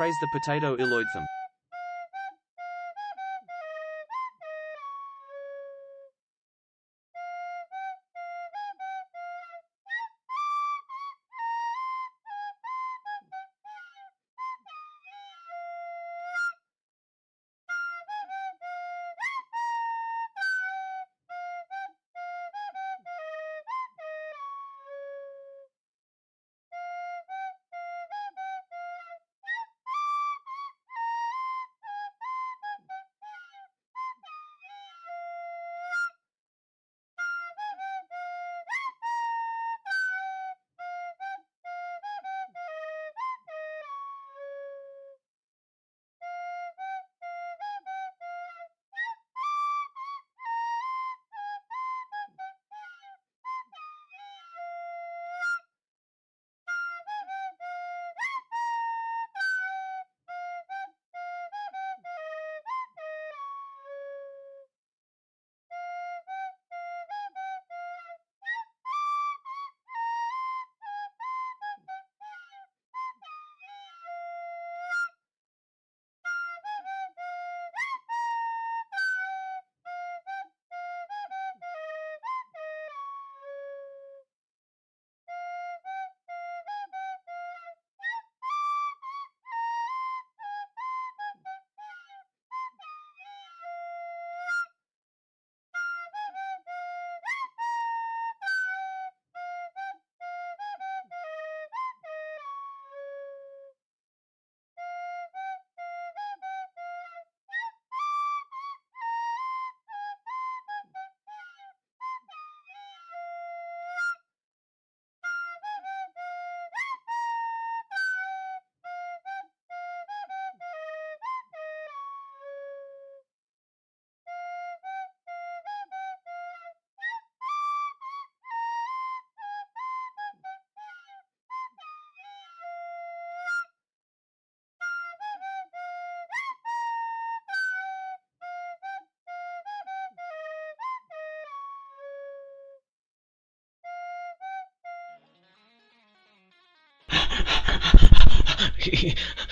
Praise the potato iloidsum.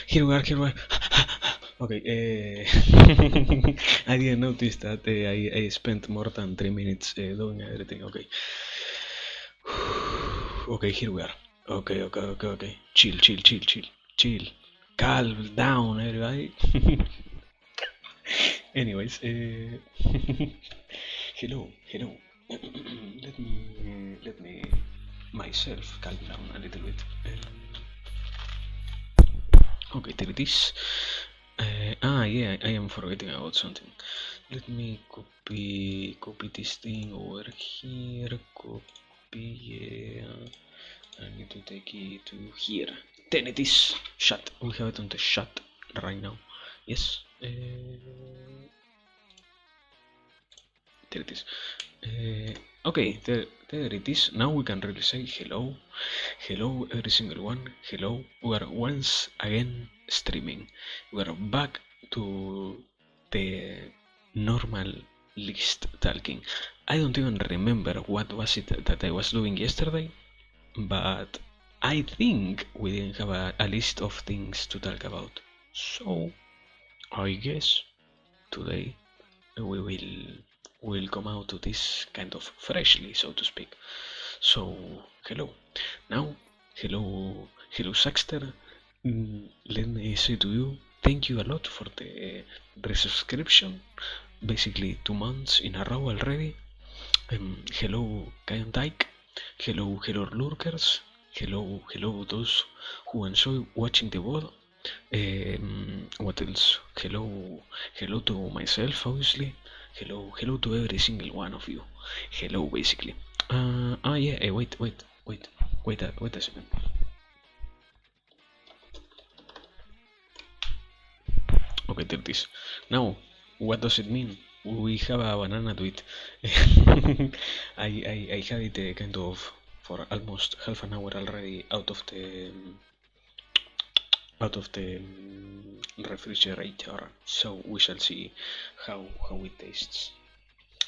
Here we are. Okay, I didn't notice that I spent more than 3 minutes doing everything. Okay. Okay, here we are. Okay. Chill. Calm down, everybody. Anyways, hello. let me myself calm down a little bit. Okay, there it is. Yeah, I am forgetting about something. Let me copy this thing over here. Copy, yeah. I need to take it to here. Then it is shut. We have it on the shut right now. Yes. There it is. Okay, there it is. Now we can really say hello. Hello, every single one. Hello. We are once again streaming. We are back to the normal list talking. I don't even remember what was it that I was doing yesterday, but I think we didn't have a list of things to talk about. So I guess today we will come out to this kind of freshly, so to speak. So hello. Now, hello Saxter. Let me say to you, thank you a lot for the resubscription. Basically 2 months in a row already. Hello Kayan Dyke. Hello lurkers. Hello those who enjoy watching the VOD. What else? Hello to myself, obviously. Hello to every single one of you. Hello, basically. Yeah. Wait a second. Okay, there it is. Now, what does it mean? We have a banana tweet. I had it kind of for almost half an hour already out of the refrigerator, so we shall see how it tastes.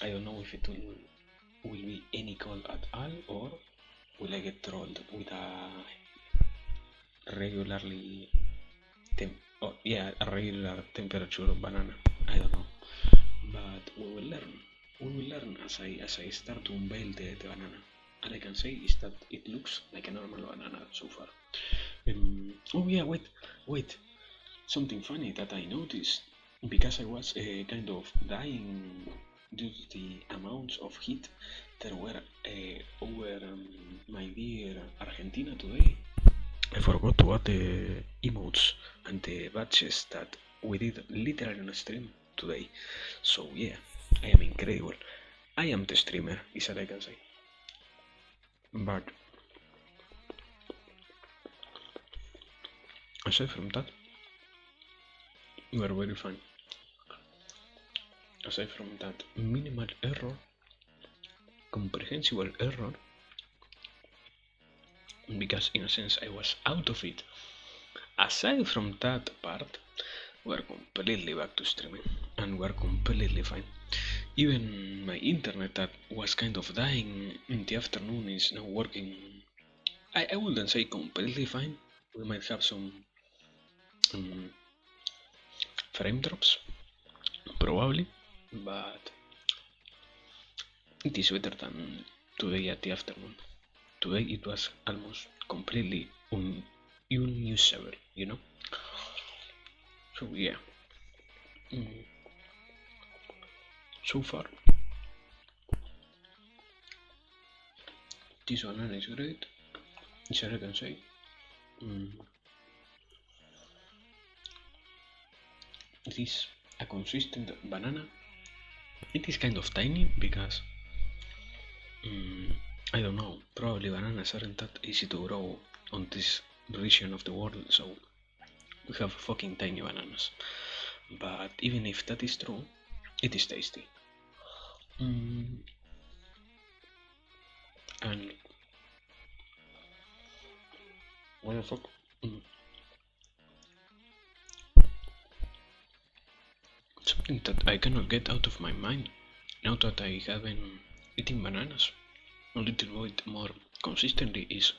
I don't know if it will be any cold at all, or will I get trolled with a regularly or yeah, a regular temperature of banana. I don't know, but we will learn. We will learn as I start to unveil the banana. And I can say is that it looks like a normal banana so far. Oh yeah, wait. Something funny that I noticed because I was kind of dying due to the amounts of heat that were over my dear Argentina today. I forgot to add the emotes and the badges that we did literally on stream today. So yeah, I am incredible. I am the streamer, is what I can say. But aside from that, you are very fine. Aside from that minimal error, comprehensible error, because in a sense I was out of it. Aside from that part, we're completely back to streaming and we're completely fine. Even my internet that was kind of dying in the afternoon is now working. I wouldn't say completely fine. We might have some um, frame drops, probably, but it is better than today at the afternoon. Today it was almost completely unusable, you know? So yeah. Mm, so far, this banana is great. Is all I can say. Mm, it is a consistent banana. It is kind of tiny because I don't know. Probably bananas aren't that easy to grow on this region of the world, so we have fucking tiny bananas. But even if that is true, it is tasty. Mm, and what the fuck? Mm, something that I cannot get out of my mind now that I haven't eaten bananas a little bit more consistently is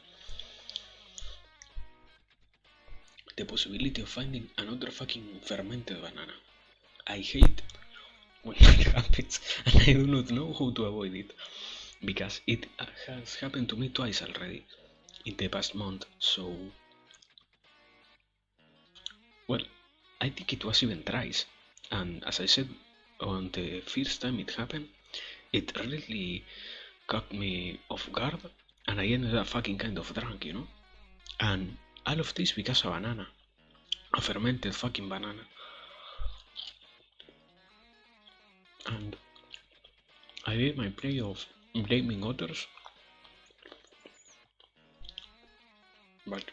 the possibility of finding another fucking fermented banana. I hate when it happens and I do not know how to avoid it because it has happened to me twice already in the past month. So, well, I think it was even thrice. And as I said, on the first time it happened, it really caught me off guard and I ended up fucking kind of drunk, you know? And all of this because of banana. A fermented fucking banana. And I did my play of blaming others, but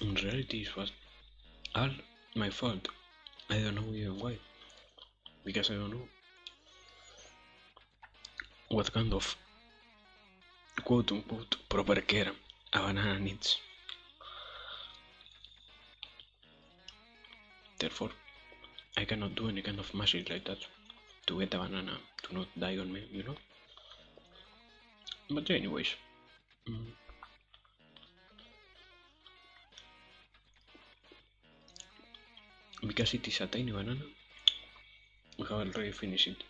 in reality it was all my fault. I don't know even why. Because I don't know what kind of quote unquote proper care a banana needs. Therefore, I cannot do any kind of magic like that to get a banana to not die on me, you know? But anyways, mm, because it is a tiny banana, we have already finished it.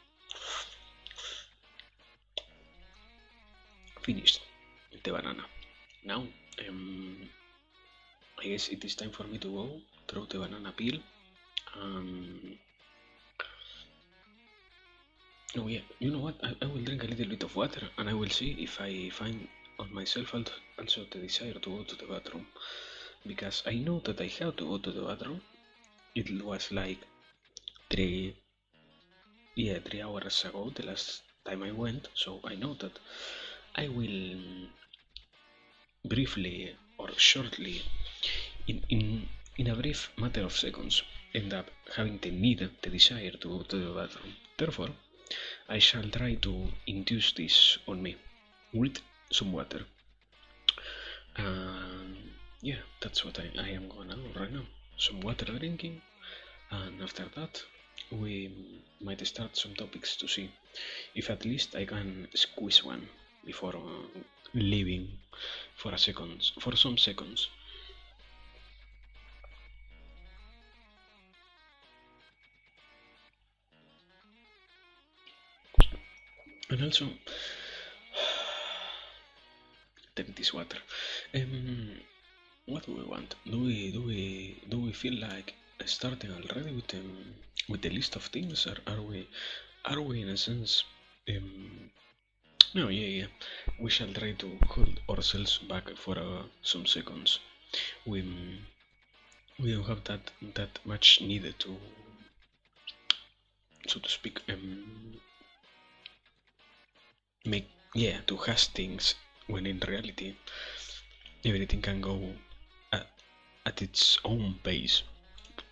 Finished the banana. Now, I guess it is time for me to go throw the banana peel. Oh yeah, you know what? I will drink a little bit of water and I will see if I find on myself also the desire to go to the bathroom. Because I know that I have to go to the bathroom. It was like three, yeah, 3 hours ago, the last time I went. So I know that I will briefly or shortly, in a brief matter of seconds, end up having the need, the desire to go to the bathroom. Therefore, I shall try to induce this on me with some water. Yeah, that's what I am gonna do right now. Some water drinking, and after that, we might start some topics to see if at least I can squeeze one before living for some seconds. And also, take this water. What do we want? Do we feel like starting already with the list of things, or are we in a sense? No, yeah. We shall try to hold ourselves back for some seconds. We we don't have that much needed to, so to speak, make to hash things when in reality everything can go at, at its own pace,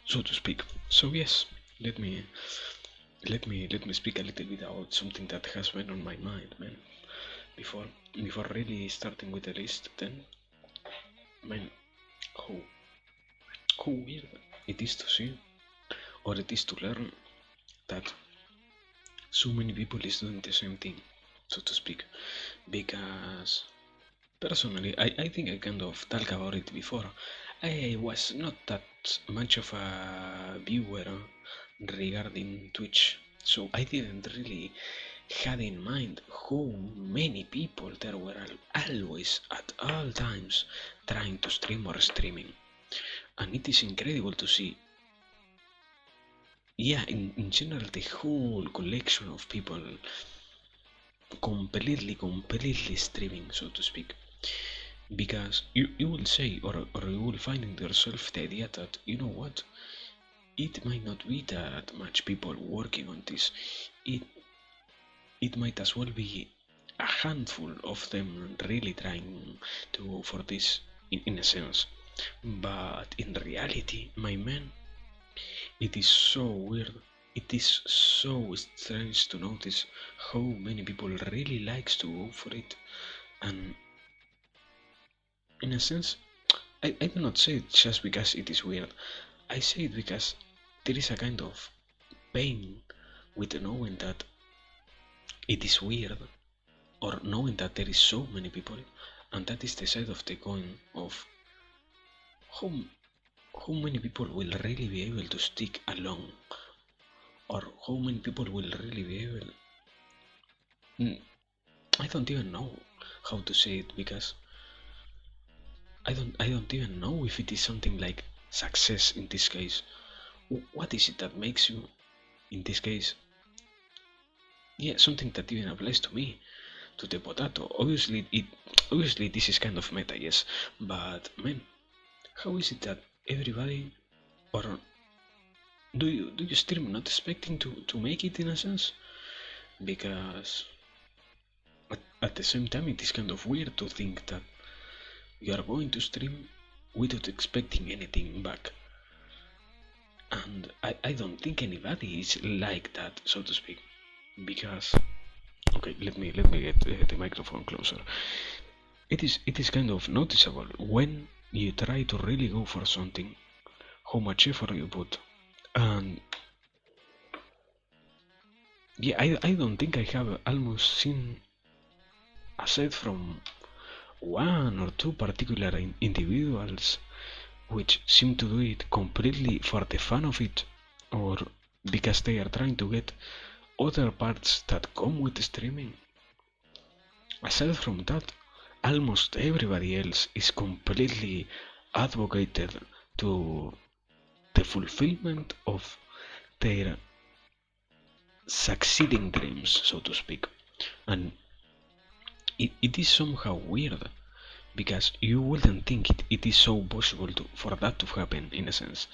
so to speak. So yes, let me let me speak a little bit about something that has been on my mind, man. Before before really starting with the list, then, man, how how weird it is to see, or it is to learn, that so many people is doing the same thing, so to speak. Because personally, I think I kind of talked about it before. I was not that much of a viewer regarding Twitch, so I didn't really had in mind how many people there were always at all times trying to stream or streaming. And it is incredible to see, in general, the whole collection of people completely streaming, so to speak. Because you will say, or you will find in yourself the idea that, you know what, it might not be that much people working on this. It might as well be a handful of them really trying to go for this, in a sense. But in reality, my man, it is so weird. It is so strange to notice how many people really likes to go for it. And in a sense, I do not say it just because it is weird. I say it because there is a kind of pain with knowing that it is weird, or knowing that there is so many people, and that is the side of the coin of how, how many people will really be able to stick along, or how many people will really be able. I don't even know how to say it, because I don't even know if it is something like success in this case. What is it that makes you, in this case, something that even applies to me, to the potato. Obviously this is kind of meta, yes, but man, how is it that everybody, or do you still not expecting to make it, in a sense? Because at the same time, it is kind of weird to think that you are going to stream without expecting anything back. And I don't think anybody is like that, so to speak. Because, okay, let me get the microphone closer. It is kind of noticeable when you try to really go for something, how much effort you put. And I don't think I have almost seen, aside from one or two particular individuals, which seem to do it completely for the fun of it, or because they are trying to get other parts that come with streaming. Aside from that, almost everybody else is completely advocated to the fulfillment of their succeeding dreams, so to speak. And it is somehow weird, because you wouldn't think it is so possible for that to happen, in a sense.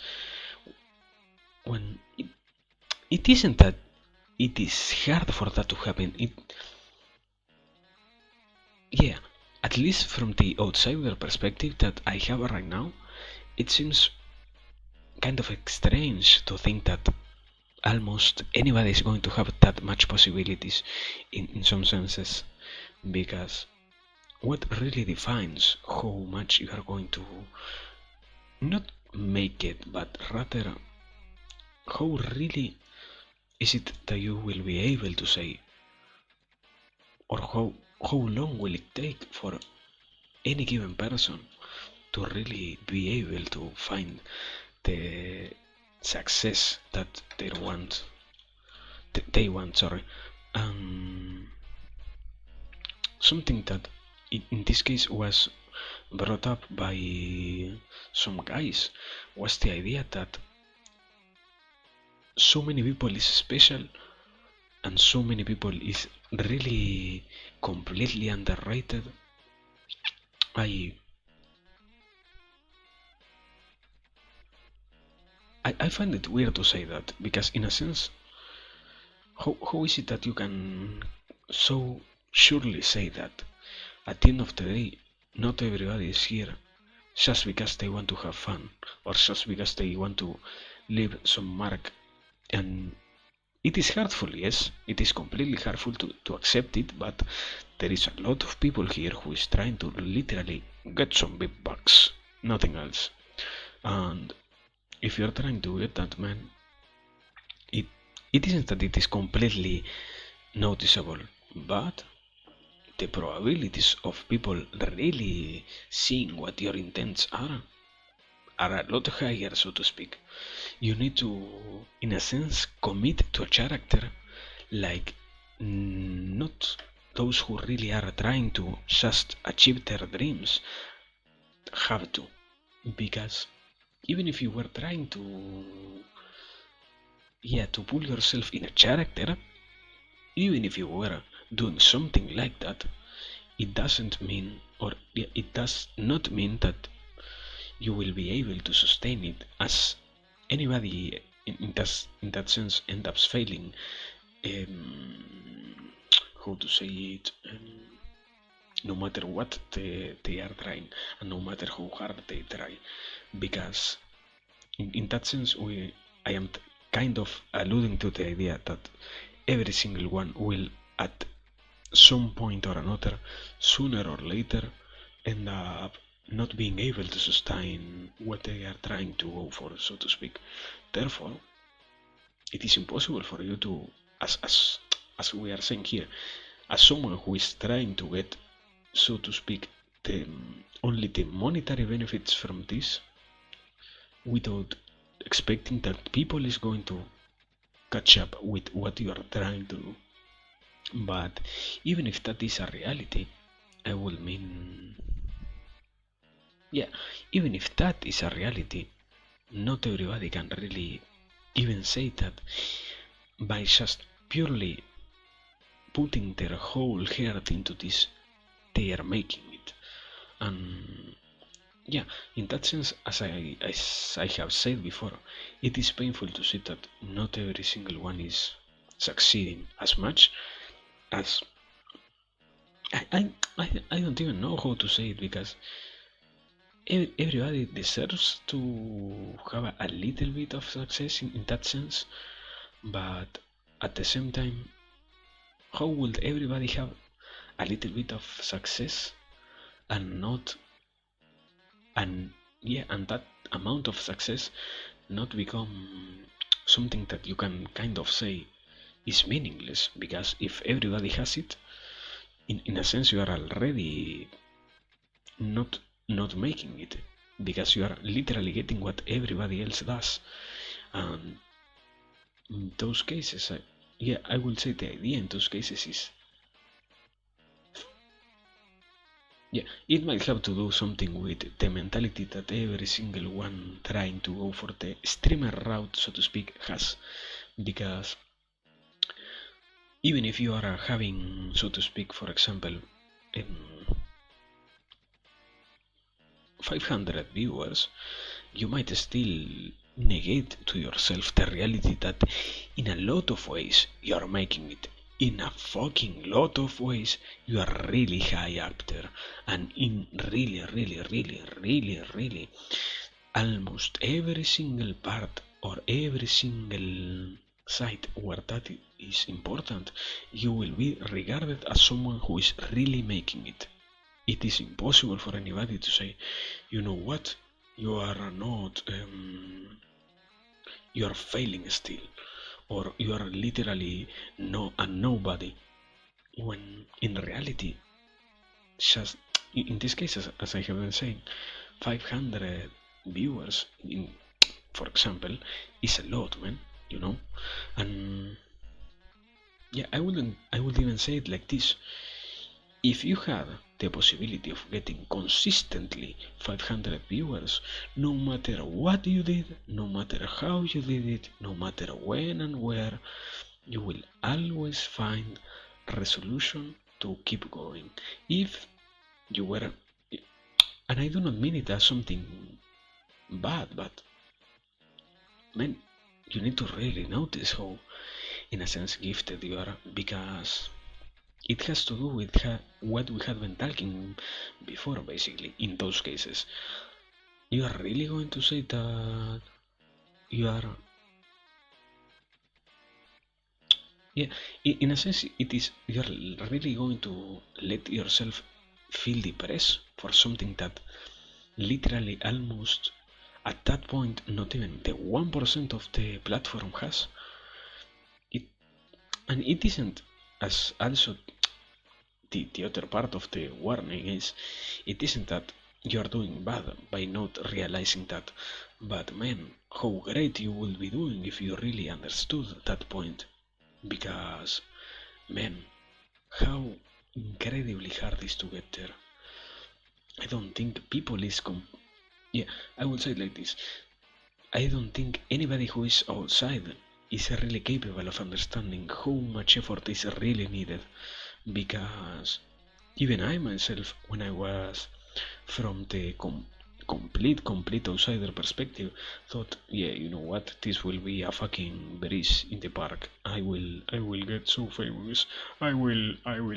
When it isn't that it is hard for that to happen. Yeah, at least from the outsider perspective that I have right now, it seems kind of strange to think that almost anybody is going to have that much possibilities, in some senses. Because what really defines how much you are going to not make it, but rather how really is it that you will be able to say, or how how long will it take for any given person to really be able to find the success that they want, sorry. um, Something that in this case was brought up by some guys was the idea that so many people is special and so many people is really completely underrated. I I find it weird to say that because in a sense, how is it that you can so surely say that at the end of the day, not everybody is here just because they want to have fun or just because they want to leave some mark. And it is hurtful, yes, it is completely hurtful to accept it, but there is a lot of people here who is trying to literally get some big bucks, nothing else. And if you're trying to get that, man, it it isn't that it is completely noticeable, but the probabilities of people really seeing what your intents are a lot higher, so to speak. You need to, in a sense, commit to a character like not those who really are trying to just achieve their dreams have to. Because even if you were trying to, yeah, to pull yourself in a character, even if you were doing something like that, it doesn't mean, or yeah, it does not mean that you will be able to sustain it, as anybody in that sense end up failing. um, how to say it, no matter what they are trying and no matter how hard they try, because in that sense I am kind of alluding to the idea that every single one will at some point or another, sooner or later, end up not being able to sustain what they are trying to go for, so to speak. Therefore, it is impossible for you to, as we are saying here, as someone who is trying to get, so to speak, the only the monetary benefits from this, without expecting that people is going to catch up with what you are trying to do. But even if that is a reality, I will mean, yeah, even if that is a reality, not everybody can really even say that by just purely putting their whole heart into this, they are making it. And yeah, in that sense, as I have said before, it is painful to see that not every single one is succeeding as much as I don't even know how to say it, because everybody deserves to have a little bit of success in that sense, but at the same time, how would everybody have a little bit of success and not, and yeah, and that amount of success not become something that you can kind of say is meaningless? Because if everybody has it, in a sense you are already not not making it, because you are literally getting what everybody else does. And in those cases, yeah, I will say the idea in those cases is, yeah, it might have to do something with the mentality that every single one trying to go for the streamer route, so to speak, has. Because even if you are having, so to speak, for example, um, 500 viewers, you might still negate to yourself the reality that in a lot of ways you are making it. In a fucking lot of ways, you are really high up there. And in really, really, really, really, really, almost every single part or every single site where that is important, you will be regarded as someone who is really making it. It is impossible for anybody to say, you know what, you are not, you are failing still, or you are literally a nobody, when in reality just in this case, as I have been saying, 500 viewers, for example, is a lot, man. And yeah, I would even say it like this: if you had the possibility of getting consistently 500 viewers, no matter what you did, no matter how you did it, no matter when and where, you will always find resolution to keep going. If you were, and I do not mean it as something bad, but man, you need to really notice how, in a sense, gifted you are, because it has to do with what we had been talking before, basically. In those cases, you are really going to say that you are, yeah, in a sense, it is, you are really going to let yourself feel depressed for something that literally almost at that point not even the 1% of the platform has it. And it isn't, as also the other part of the warning is, it isn't that you're doing bad by not realizing that, but man, how great you would be doing if you really understood that point. Because man, how incredibly hard is to get there. I don't think people is yeah, I would say it like this: I don't think anybody who is outside is really capable of understanding how much effort is really needed, because even I myself, when I was from the complete outsider perspective, thought, yeah, you know what, this will be a fucking breeze in the park. I will get so famous. I will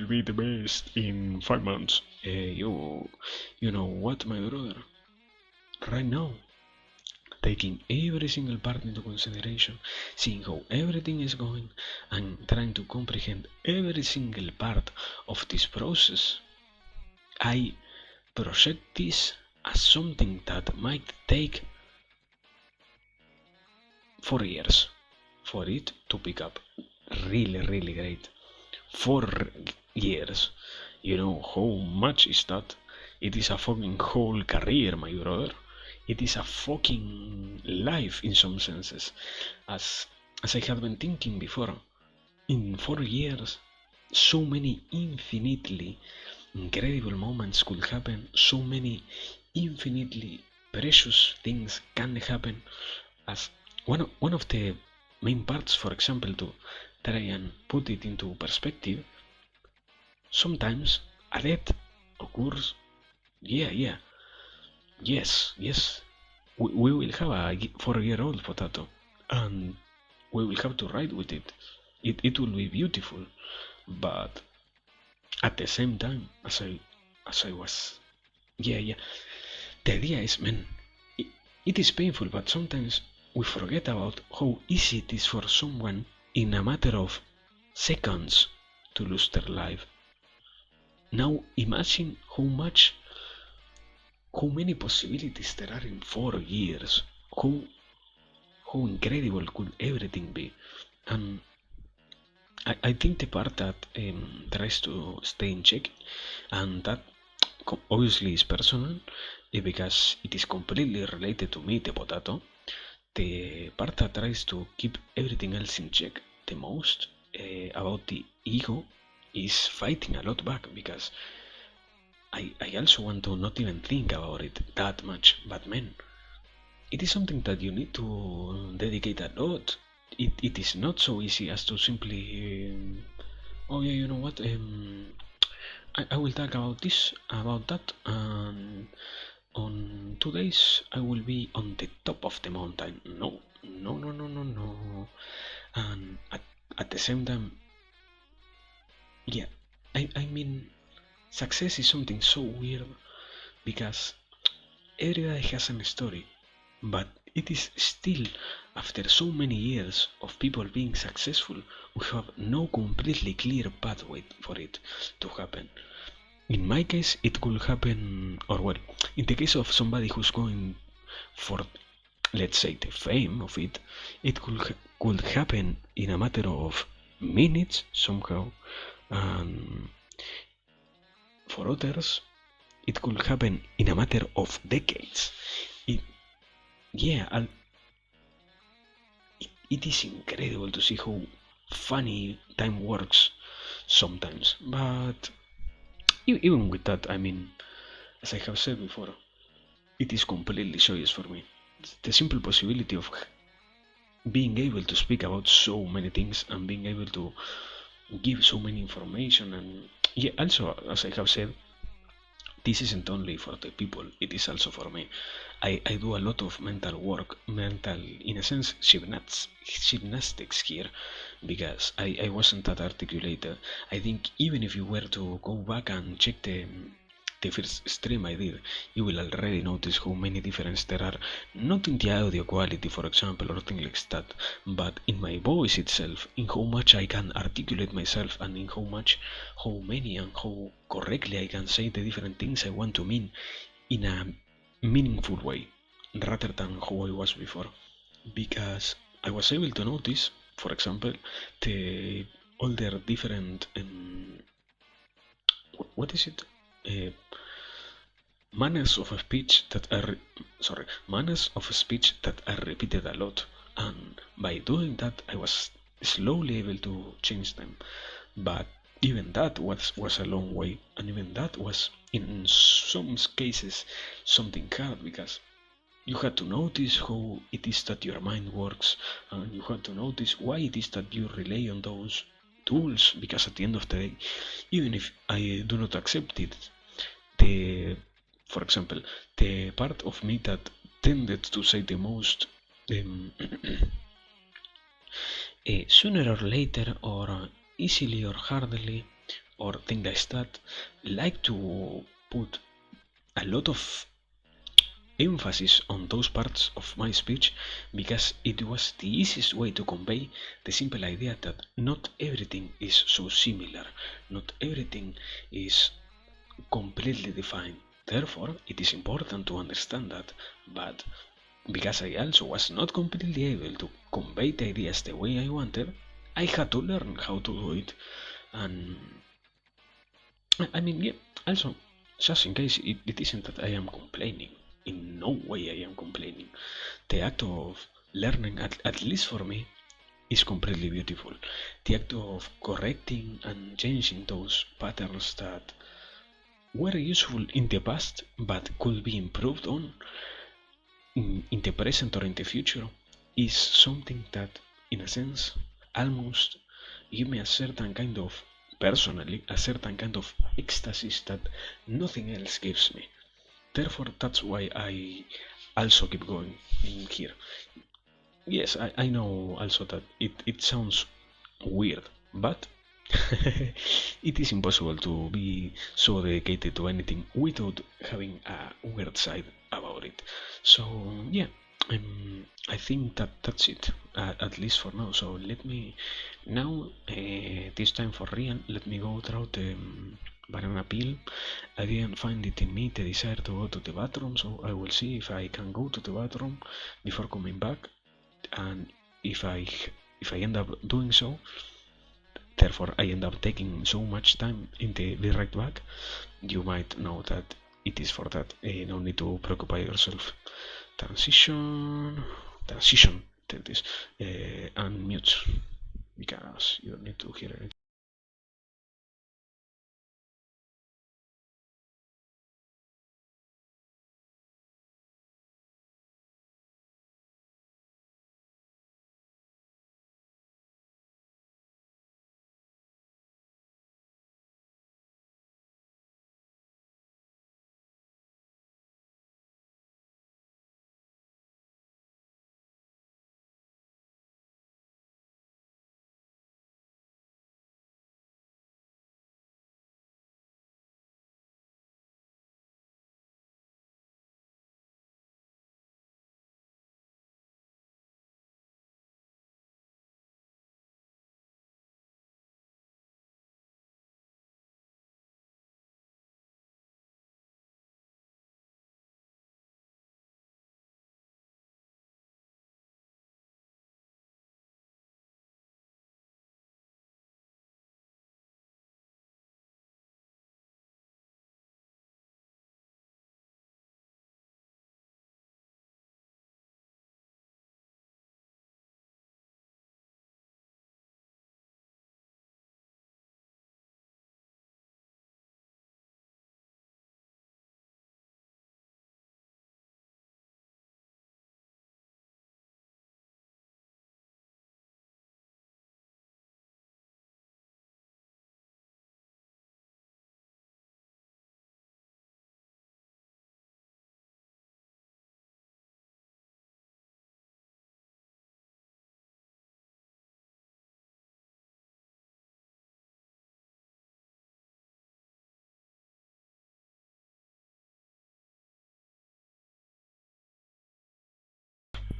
be the best in 5 months. You know what, my brother? Right now, taking every single part into consideration, seeing how everything is going, and trying to comprehend every single part of this process, I project this as something that might take 4 years for it to pick up really, really great. 4 years. You know how much is that? It is a fucking whole career, my brother. It is a fucking life in some senses. As I have been thinking before, in 4 years, so many infinitely incredible moments could happen, so many infinitely precious things can happen. As one of the main parts, for example, to try and put it into perspective, sometimes a death occurs. Yeah, yes. We will have a 4-year-old potato, and we will have to ride with it. It will be beautiful, but at the same time, as I was, yeah. The idea is, man, it is painful, but sometimes we forget about how easy it is for someone in a matter of seconds to lose their life. Now imagine how many possibilities there are in 4 years. How incredible could everything be? And I think the part that tries to stay in check, and that obviously is personal, because it is completely related to me, the potato. The part that tries to keep everything else in check the most, about the ego, is fighting a lot back, because I also want to not even think about it that much. But man, it is something that you need to dedicate a lot. It is not so easy as to simply, oh yeah, you know what, I will talk about this, about that, and on 2 days I will be on the top of the mountain. No. And at the same time, yeah, I mean, success is something so weird, because everybody has a story, but it is still, after so many years of people being successful, we have no completely clear pathway for it to happen. In my case, it could happen, or well, in the case of somebody who's going for, let's say, the fame of it, it could happen in a matter of minutes somehow. And for others, it could happen in a matter of decades. It, yeah, it is incredible to see how funny time works sometimes. But even with that, I mean, as I have said before, it is completely joyous for me. The simple possibility of being able to speak about so many things and being able to give so many information, and yeah, also as I have said, this isn't only for the people, it is also for me. I do a lot of mental work, mental, in a sense, gymnastics here, because I wasn't that articulated. I think even if you were to go back and check the first stream I did, you will already notice how many differences there are, not in the audio quality, for example, or things like that, but in my voice itself, in how much I can articulate myself, and in how many and how correctly I can say the different things I want to mean in a meaningful way, rather than how I was before. Because I was able to notice, for example, the all their different what is it? Uh, Manners of speech that are sorry, manners of speech that are repeated a lot, and by doing that I was slowly able to change them. But even that was a long way, and even that was in some cases something hard, because you had to notice how it is that your mind works, and you had to notice why it is that you rely on those tools, because at the end of the day, even if I do not accept it, the for example, the part of me that tended to say the most um, sooner or later, or easily or hardly, or things like that, like to put a lot of emphasis on those parts of my speech, because it was the easiest way to convey the simple idea that not everything is so similar, not everything is completely defined. Therefore, it is important to understand that, but because I also was not completely able to convey the ideas the way I wanted, I had to learn how to do it. And I mean, yeah, also, just in case it isn't that I am complaining, in no way I am complaining. The act of learning, at least for me, is completely beautiful. The act of correcting and changing those patterns that were useful in the past but could be improved on in the present or in the future is something that, in a sense, almost give me a certain kind of, personally, a certain kind of ecstasy that nothing else gives me. Therefore, that's why I also keep going in here. Yes, I know also that it sounds weird, but it is impossible to be so dedicated to anything without having a weird side about it. So yeah, I think that that's it, at least for now. So let me now, this time for real, let me go through the banana peel. I didn't find it in me the desire to go to the bathroom, so I will see if I can go to the bathroom before coming back, and if I if I end up doing so, therefore I end up taking so much time in the be right back, you might know that it is for that. No need to preoccupy yourself. Transition, there it is, and mute, because you don't need to hear it.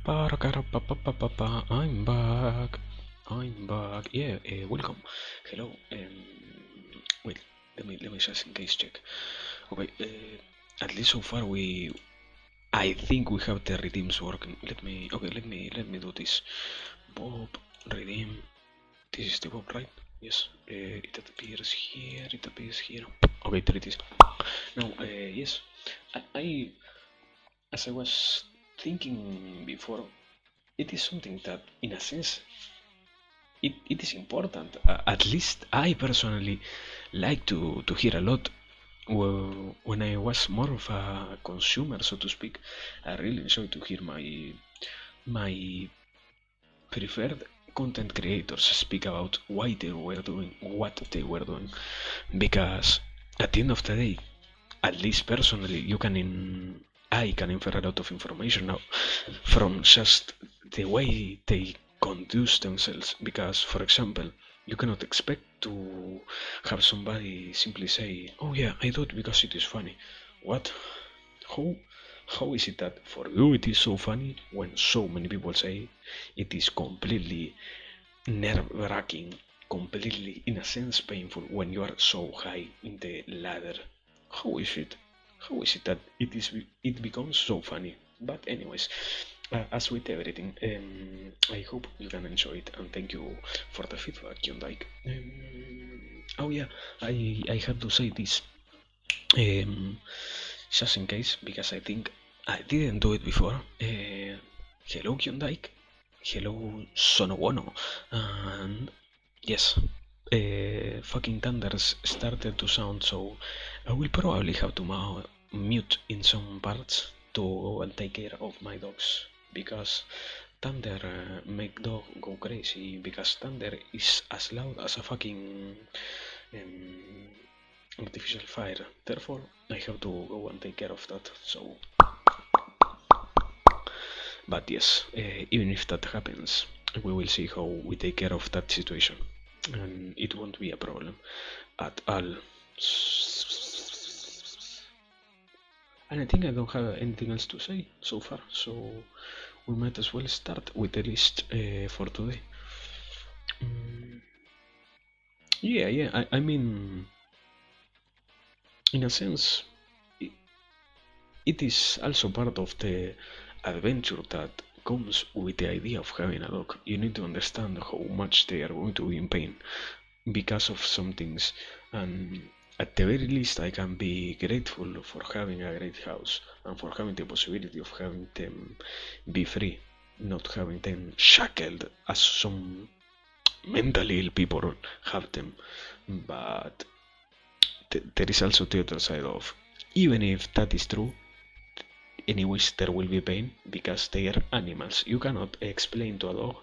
I'm back. I'm back. Yeah, welcome. Hello. Wait, let me just in case check. Okay, at least so far I think we have the redeems working. Let me do this. Bob, redeem. This is the Bob, right? Yes. It appears here. It appears here. Okay, there it is. Now, yes. I as I was thinking before, it is something that, in a sense, it is important. At least I personally like to hear a lot. Well, when I was more of a consumer, so to speak, I really enjoy to hear my preferred content creators speak about why they were doing what they were doing. Because at the end of the day, at least personally, I can infer a lot of information now from just the way they conduce themselves. Because, for example, you cannot expect to have somebody simply say, "Oh yeah, I do it because it is funny." What? How? How is it that for you it is so funny when so many people say it is completely nerve-wracking, completely, in a sense, painful when you are so high in the ladder? How is it? How is it that it becomes so funny? But anyways, as with everything, I hope you can enjoy it, and thank you for the feedback, Hyundai. Oh yeah, I have to say this, um, just in case, because I think I didn't do it before. Hello, Hyundai. Hello, Sonowono. And yes, fucking thunders started to sound, so I will probably have to mute in some parts to go and take care of my dogs, because thunder make dog go crazy, because thunder is as loud as a fucking um, artificial fire. Therefore, I have to go and take care of that. So, but yes, even if that happens, we will see how we take care of that situation, and it won't be a problem at all. And I think I don't have anything else to say so far, so we might as well start with the list for today. Yeah, I mean, in a sense, it is also part of the adventure that comes with the idea of having a dog. You need to understand how much they are going to be in pain because of some things, and at the very least, I can be grateful for having a great house and for having the possibility of having them be free, not having them shackled as some mentally ill people have them. But there is also the other side of, even if that is true, anyways there will be pain because they are animals. You cannot explain to a dog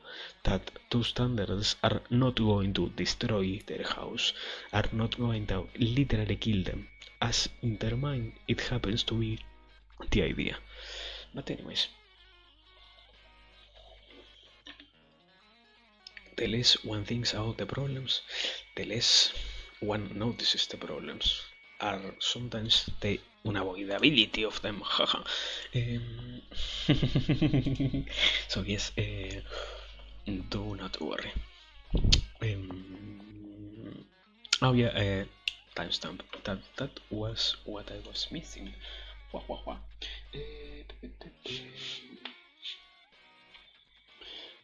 that those standards are not going to destroy their house, are not going to literally kill them, as in their mind it happens to be the idea. But anyways, the less one thinks about the problems, the less one notices the problems, are sometimes the unavoidability of them. um, so yes, do not worry. Oh yeah, timestamp. That was what I was missing. Wah, wah, wah.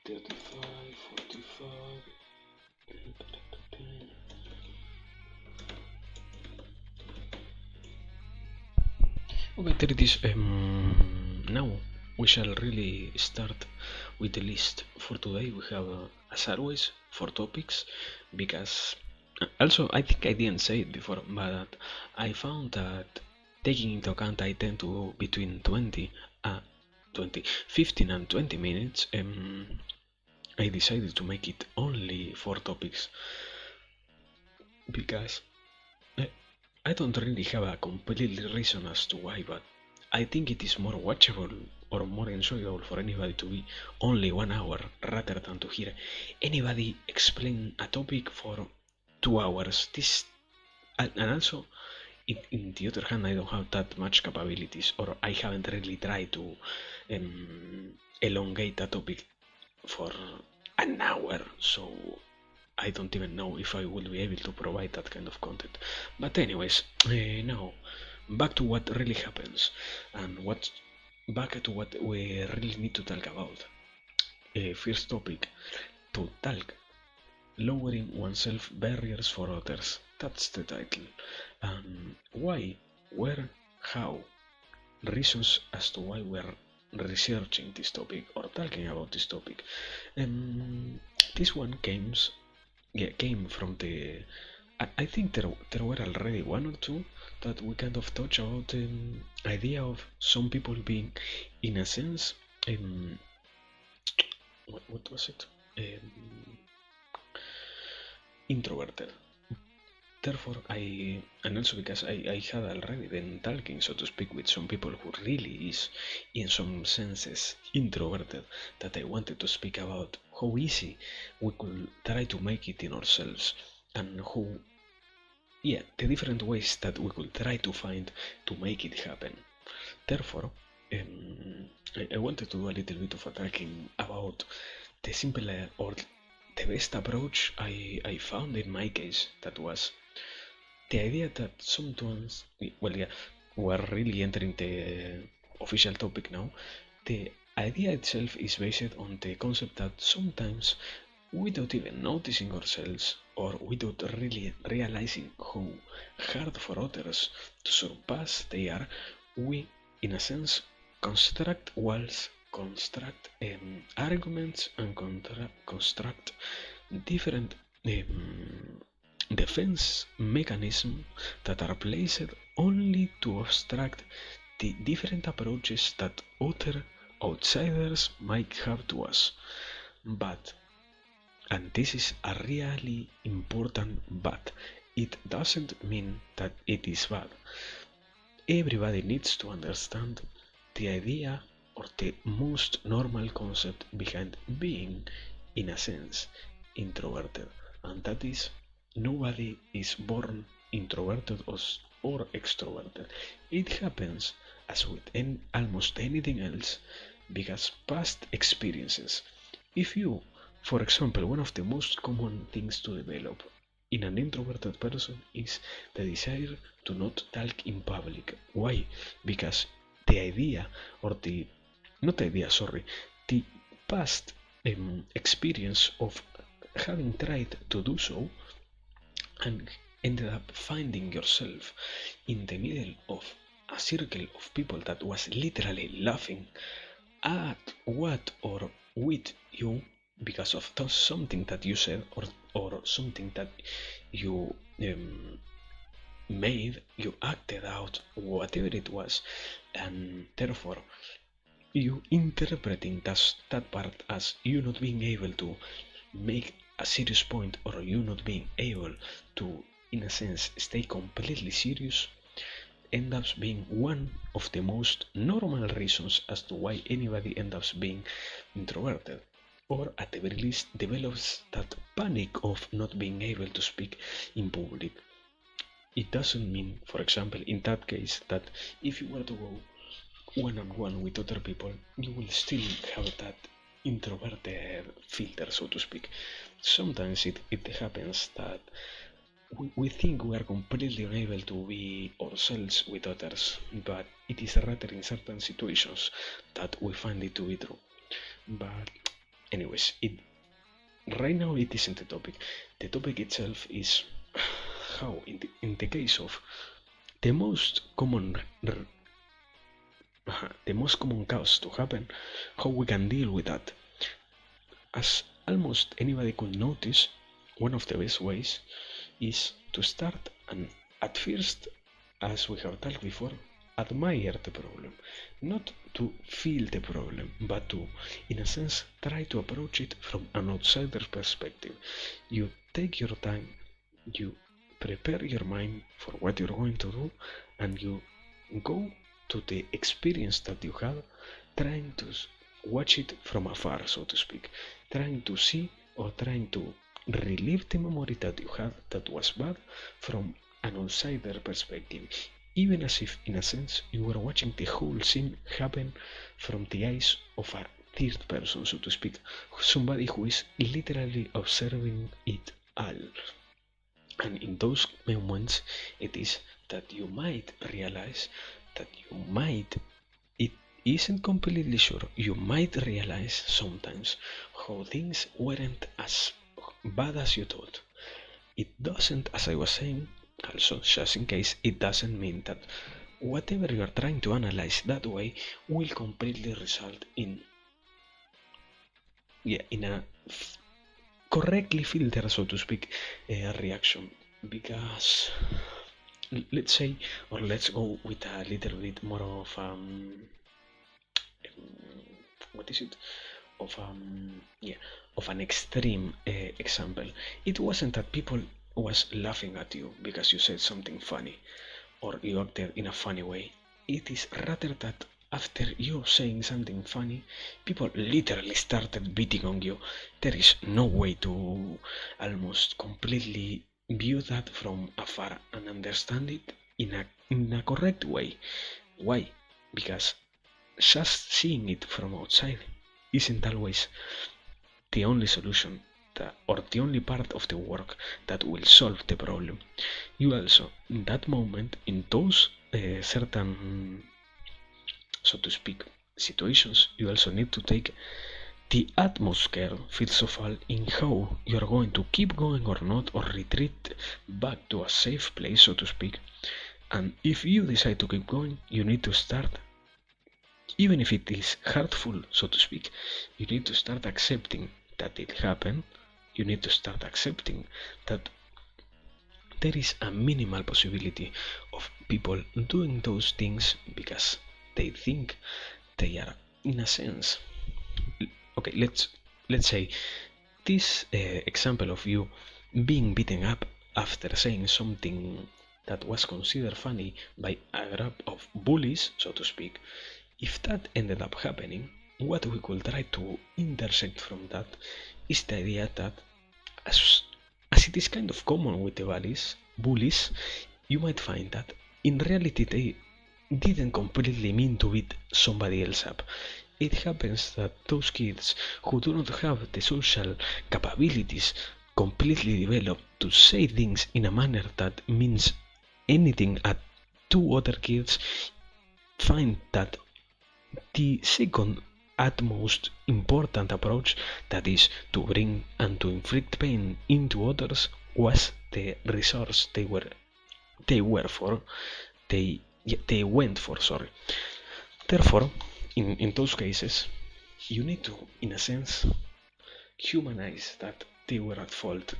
35, 45. Okay, there it is. Now we shall really start with the list for today. We have, as always, 4 topics, because also I think I didn't say it before, but I found that taking into account I tend to go between 15 and 20 minutes. I decided to make it only 4 topics because I don't really have a complete reason as to why, but I think it is more watchable or more enjoyable for anybody to be only 1 hour rather than to hear anybody explain a topic for 2 hours. And also, in the other hand, I don't have that much capabilities, or I haven't really tried to elongate a topic for an hour, so I don't even know if I will be able to provide that kind of content. But anyways, now back to what really happens and what back to what we really need to talk about. First topic, to talk lowering oneself barriers for others. That's the title. Why, where, how, reasons as to why we're researching this topic or talking about this topic. This one came from the. I think there were already one or two that we kind of touched about the idea of some people being, in a sense, what was it? Introverted. Therefore, and also because I had already been talking, so to speak, with some people who really is, in some senses, introverted, that I wanted to speak about how easy we could try to make it in ourselves, and how, yeah, the different ways that we could try to find to make it happen. Therefore, I wanted to do a little bit of a talking about the simple or the best approach I found in my case. That was the idea that sometimes, well, yeah, we're really entering the official topic now. The idea itself is based on the concept that sometimes, without even noticing ourselves or without really realizing how hard for others to surpass they are, we, in a sense, construct walls, construct arguments, and construct different defense mechanisms that are placed only to obstruct the different approaches that other outsiders might have to us. But, and this is a really important but, it doesn't mean that it is bad. Everybody needs to understand the idea or the most normal concept behind being, in a sense, introverted, and that is nobody is born introverted or extroverted. It happens, as with almost anything else, because past experiences. If you, for example, one of the most common things to develop in an introverted person is the desire to not talk in public. Why? Because the idea, or the, not idea, sorry, the past experience of having tried to do so and ended up finding yourself in the middle of a circle of people that was literally laughing at what or with you because of something that you said or something that you made, you acted out, whatever it was, and therefore you interpreting that part as you not being able to make a serious point or you not being able to, in a sense, stay completely serious, ends up being one of the most normal reasons as to why anybody ends up being introverted, or at the very least develops that panic of not being able to speak in public. It doesn't mean, for example, in that case, that if you were to go one-on-one with other people, you will still have that introverted filter, so to speak. Sometimes it happens that we think we are completely unable to be ourselves with others, but it is rather in certain situations that we find it to be true. But anyways, right now it isn't the topic. The topic itself is how, in the case of the most common cause to happen, how we can deal with that. As almost anybody could notice, one of the best ways is to start and at first, as we have talked before, admire the problem, not to feel the problem, but to, in a sense, try to approach it from an outsider's perspective. You take your time, you prepare your mind for what you're going to do, and you go to the experience that you have, trying to watch it from afar, so to speak, trying to see or trying to relive the memory that you had that was bad from an outsider perspective, even as if, in a sense, you were watching the whole scene happen from the eyes of a third person, so to speak, somebody who is literally observing it all. And in those moments, it is that you might realize that it isn't completely sure, you might realize sometimes how things weren't as bad as you thought. It doesn't, as I was saying, also, just in case, it doesn't mean that whatever you are trying to analyze that way will completely result in a correctly filtered, so to speak, reaction. Because let's say, or let's go with a little bit more of what is it? Of an extreme example. It wasn't that people was laughing at you because you said something funny or you acted in a funny way. It is rather that after you saying something funny, people literally started beating on you. There is no way to almost completely view that from afar and understand it in a correct way. Why? Because just seeing it from outside isn't always the only solution or the only part of the work that will solve the problem. You also, in that moment, in those certain, so to speak, situations, you also need to take the utmost care, first of all, in how you are going to keep going or not, or retreat back to a safe place, so to speak. And if you decide to keep going, you need to start, even if it is hurtful, so to speak, you need to start accepting that it happened. You need to start accepting that there is a minimal possibility of people doing those things because they think they are, in a sense. Okay, let's say this example of you being beaten up after saying something that was considered funny by a group of bullies, so to speak. If that ended up happening, what we could try to intersect from that is the idea that as it is kind of common with the bullies, you might find that in reality they didn't completely mean to beat somebody else up. It happens that those kids who do not have the social capabilities completely developed to say things in a manner that means anything at two other kids find that the second utmost important approach, that is to bring and to inflict pain into others, was the resource they went for, sorry. Therefore, in those cases, you need to, in a sense, humanize that they were at fault.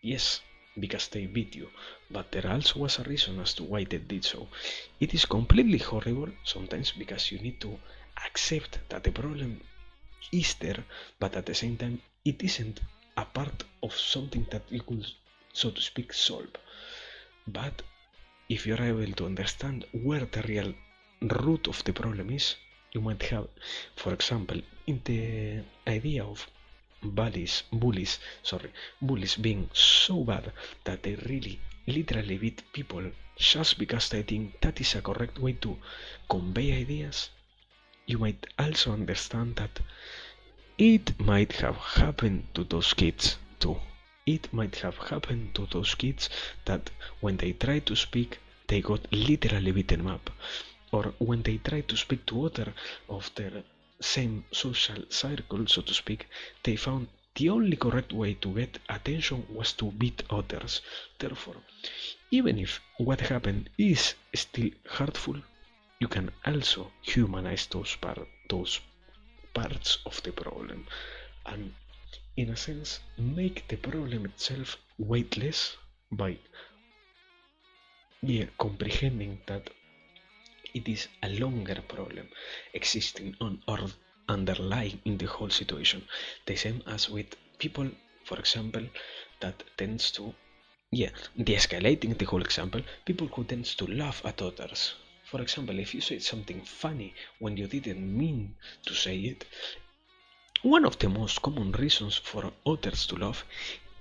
Yes, because they beat you, but there also was a reason as to why they did so. It is completely horrible sometimes because you need to accept that the problem is there, but at the same time, it isn't a part of something that you could, so to speak, solve. But if you're able to understand where the real root of the problem is, you might have, for example, in the idea of bullies being so bad that they really literally beat people just because they think that is a correct way to convey ideas. You might also understand that it might have happened to those kids too. It might have happened to those kids that when they tried to speak, they got literally beaten up. Or when they tried to speak to other of their same social circle, so to speak, they found the only correct way to get attention was to beat others. Therefore, even if what happened is still hurtful, you can also humanize those parts of the problem, and in a sense make the problem itself weightless by comprehending that it is a longer problem existing on or underlying in the whole situation. The same as with people, for example, that tends to de-escalating the whole example, people who tends to laugh at others. For example, if you said something funny when you didn't mean to say it, one of the most common reasons for others to laugh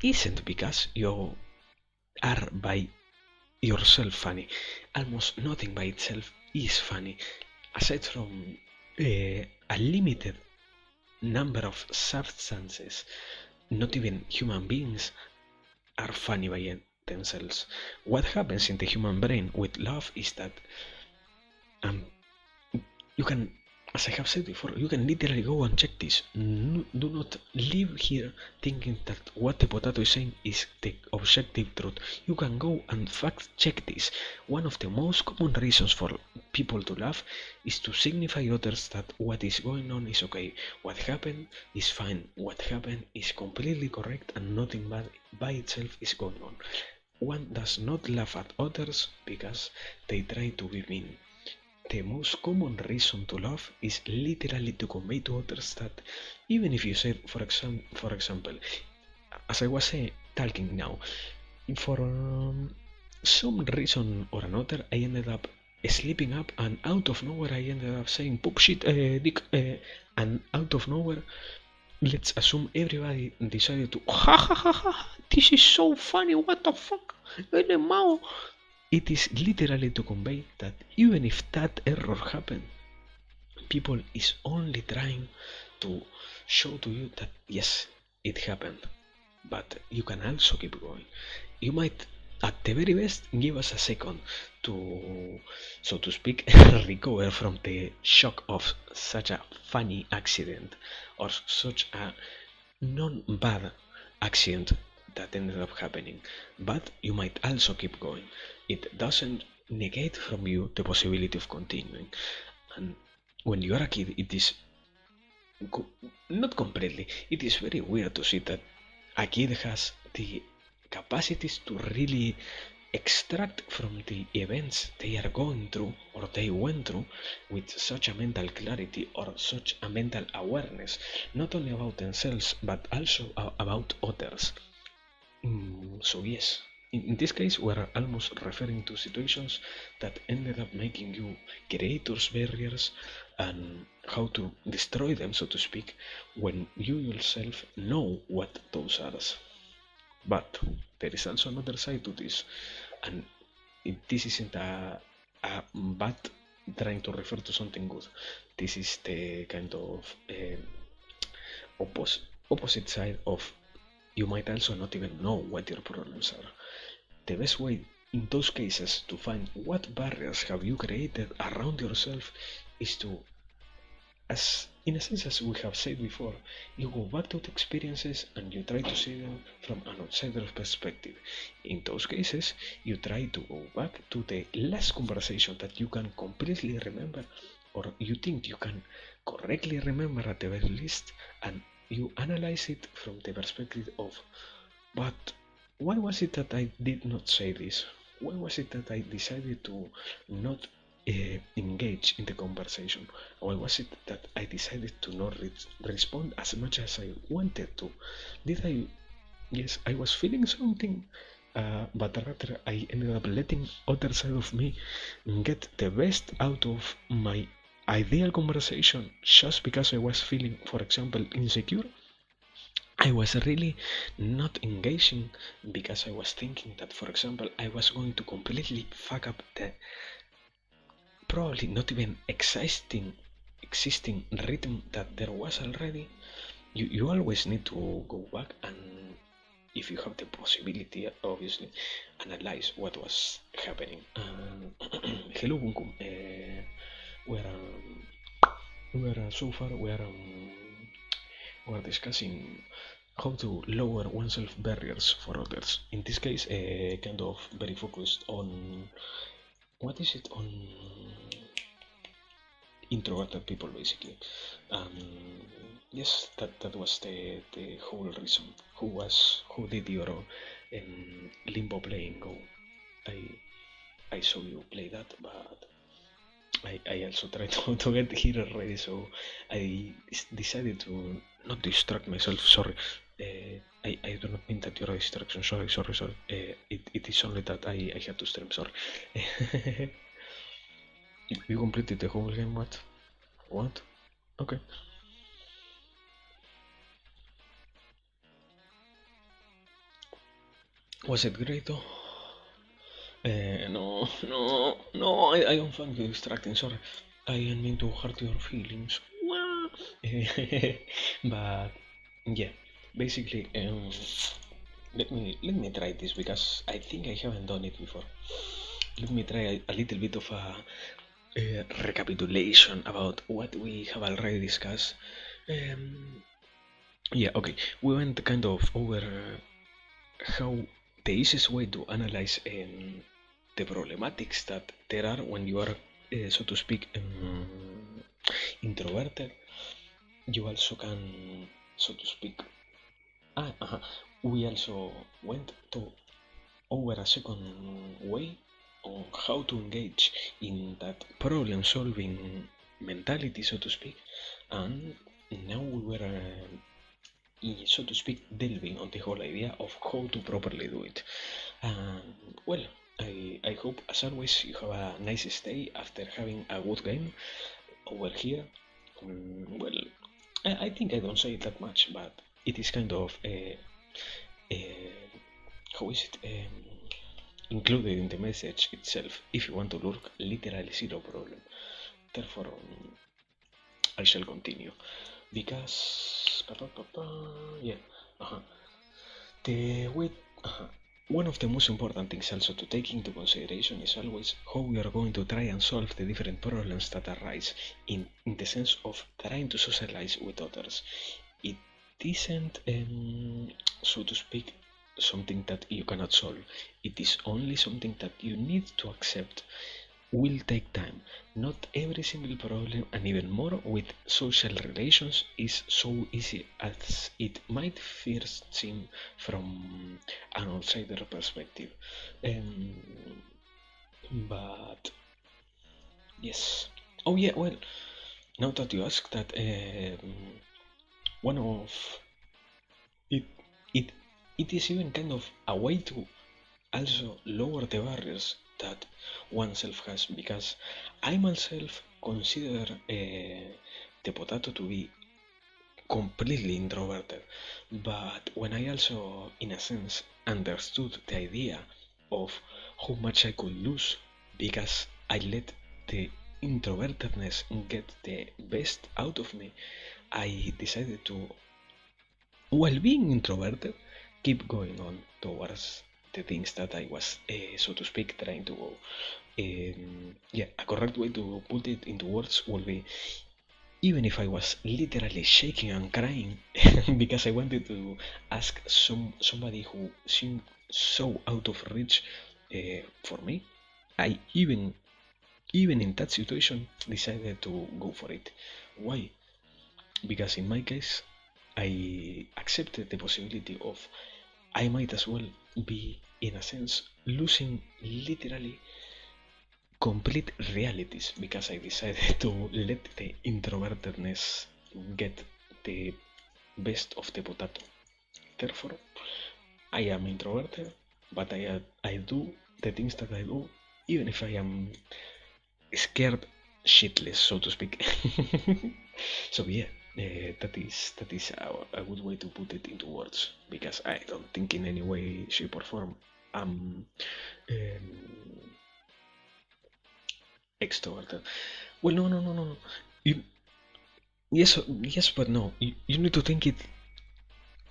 isn't because you are by yourself funny. Almost nothing by itself is funny, aside from a limited number of substances, not even human beings, are funny by themselves. What happens in the human brain with love is that um, you can, as I have said before, you can literally go and check this. Do not live here thinking that what the potato is saying is the objective truth. You can go and fact check this. One of the most common reasons for people to laugh is to signify others that what is going on is okay. What happened is fine. What happened is completely correct and nothing bad by itself is going on. One does not laugh at others because they try to be mean. The most common reason to laugh is literally to convey to others that even if you say, for example, as I was talking now, for some reason or another, I ended up sleeping up, and out of nowhere, I ended up saying poop shit, dick, and out of nowhere, let's assume everybody decided to, ha ha ha ha, this is so funny, what the fuck, it is literally to convey that even if that error happened, people is only trying to show to you that yes, it happened, but you can also keep going. You might, at the very best, give us a second to, so to speak, recover from the shock of such a funny accident or such a non-bad accident that ended up happening, but you might also keep going. It doesn't negate from you the possibility of continuing. And when you are a kid, it is not completely. It is very weird to see that a kid has the capacities to really extract from the events they are going through or they went through with such a mental clarity or such a mental awareness, not only about themselves but also about others. So yes, in this case we're almost referring to situations that ended up making you create those barriers and how to destroy them, so to speak, when you yourself know what those are. But there is also another side to this, and this isn't a bad trying to refer to something good. This is the kind of opposite side of you might also not even know what your problems are. The best way in those cases to find what barriers have you created around yourself is to, as in a sense as we have said before, you go back to the experiences and you try to see them from an outsider's perspective. In those cases, you try to go back to the last conversation that you can completely remember or you think you can correctly remember at the very least, and you analyze it from the perspective of, but why was it that I did not say this? Why was it that I decided to not engage in the conversation? Why was it that I decided to not respond as much as I wanted to? Did I? Yes, I was feeling something, but rather I ended up letting other side of me get the best out of my ideal conversation just because I was feeling, for example, insecure. I was really not engaging because I was thinking that, for example, I was going to completely fuck up the probably not even existing rhythm that there was already. You always need to go back and, if you have the possibility, obviously, analyze what was happening. Hello, Bunkum. So far we are discussing how to lower oneself barriers for others. In this case, kind of very focused on what is it on introverted people basically. Yes, that was the whole reason. Who did your limbo playing go? I saw you play that, but I also tried to get here already, so I decided to not distract myself. Sorry, I do not mean that you're a distraction. Sorry. It is only that I had to stream. Sorry. You completed the whole game. What? What? Okay. Was it great though? No, I don't find you distracting. Sorry, I didn't mean to hurt your feelings. But yeah, basically, let me try this because I think I haven't done it before. Let me try a little bit of a recapitulation about what we have already discussed. Um, yeah, okay. We went kind of over how the easiest way to analyze the problematics that there are when you are, so to speak, introverted. You also can, so to speak, we also went to over a second way on how to engage in that problem solving mentality, so to speak, and now we were, so to speak, delving on the whole idea of how to properly do it. Well, I hope, as always, you have a nice stay after having a good game over here. Well, I think I don't say it that much, but it is kind of how is it included in the message itself. If you want to lurk, literally zero problem. Therefore, I shall continue because yeah, uh-huh. the way one of the most important things also to take into consideration is always how we are going to try and solve the different problems that arise in the sense of trying to socialize with others. It isn't, so to speak, something that you cannot solve. It is only something that you need to accept will take time. Not every single problem, and even more with social relations, is so easy as it might first seem from an outsider perspective. Um, but yes. Oh yeah. Well, now that you ask that, one of it, it, it is even kind of a way to also lower the barriers that oneself has, because I myself consider the potato to be completely introverted, but when I also, in a sense, understood the idea of how much I could lose because I let the introvertedness get the best out of me, I decided to, while being introverted, keep going on towards the things that I was, so to speak, trying to go. Yeah, a correct way to put it into words would be, even if I was literally shaking and crying because I wanted to ask somebody who seemed so out of reach for me, I even in that situation decided to go for it. Why? Because in my case, I accepted the possibility of I might as well be, in a sense, losing literally complete realities because I decided to let the introvertedness get the best of the potato. Therefore, I am introverted, but I do the things that I do, even if I am scared shitless, so to speak. So yeah, that is a good way to put it into words, because I don't think in any way, shape, or form I'm extroverted. Well, no, no, no, no, no. You, yes, yes, but no. You need to think it.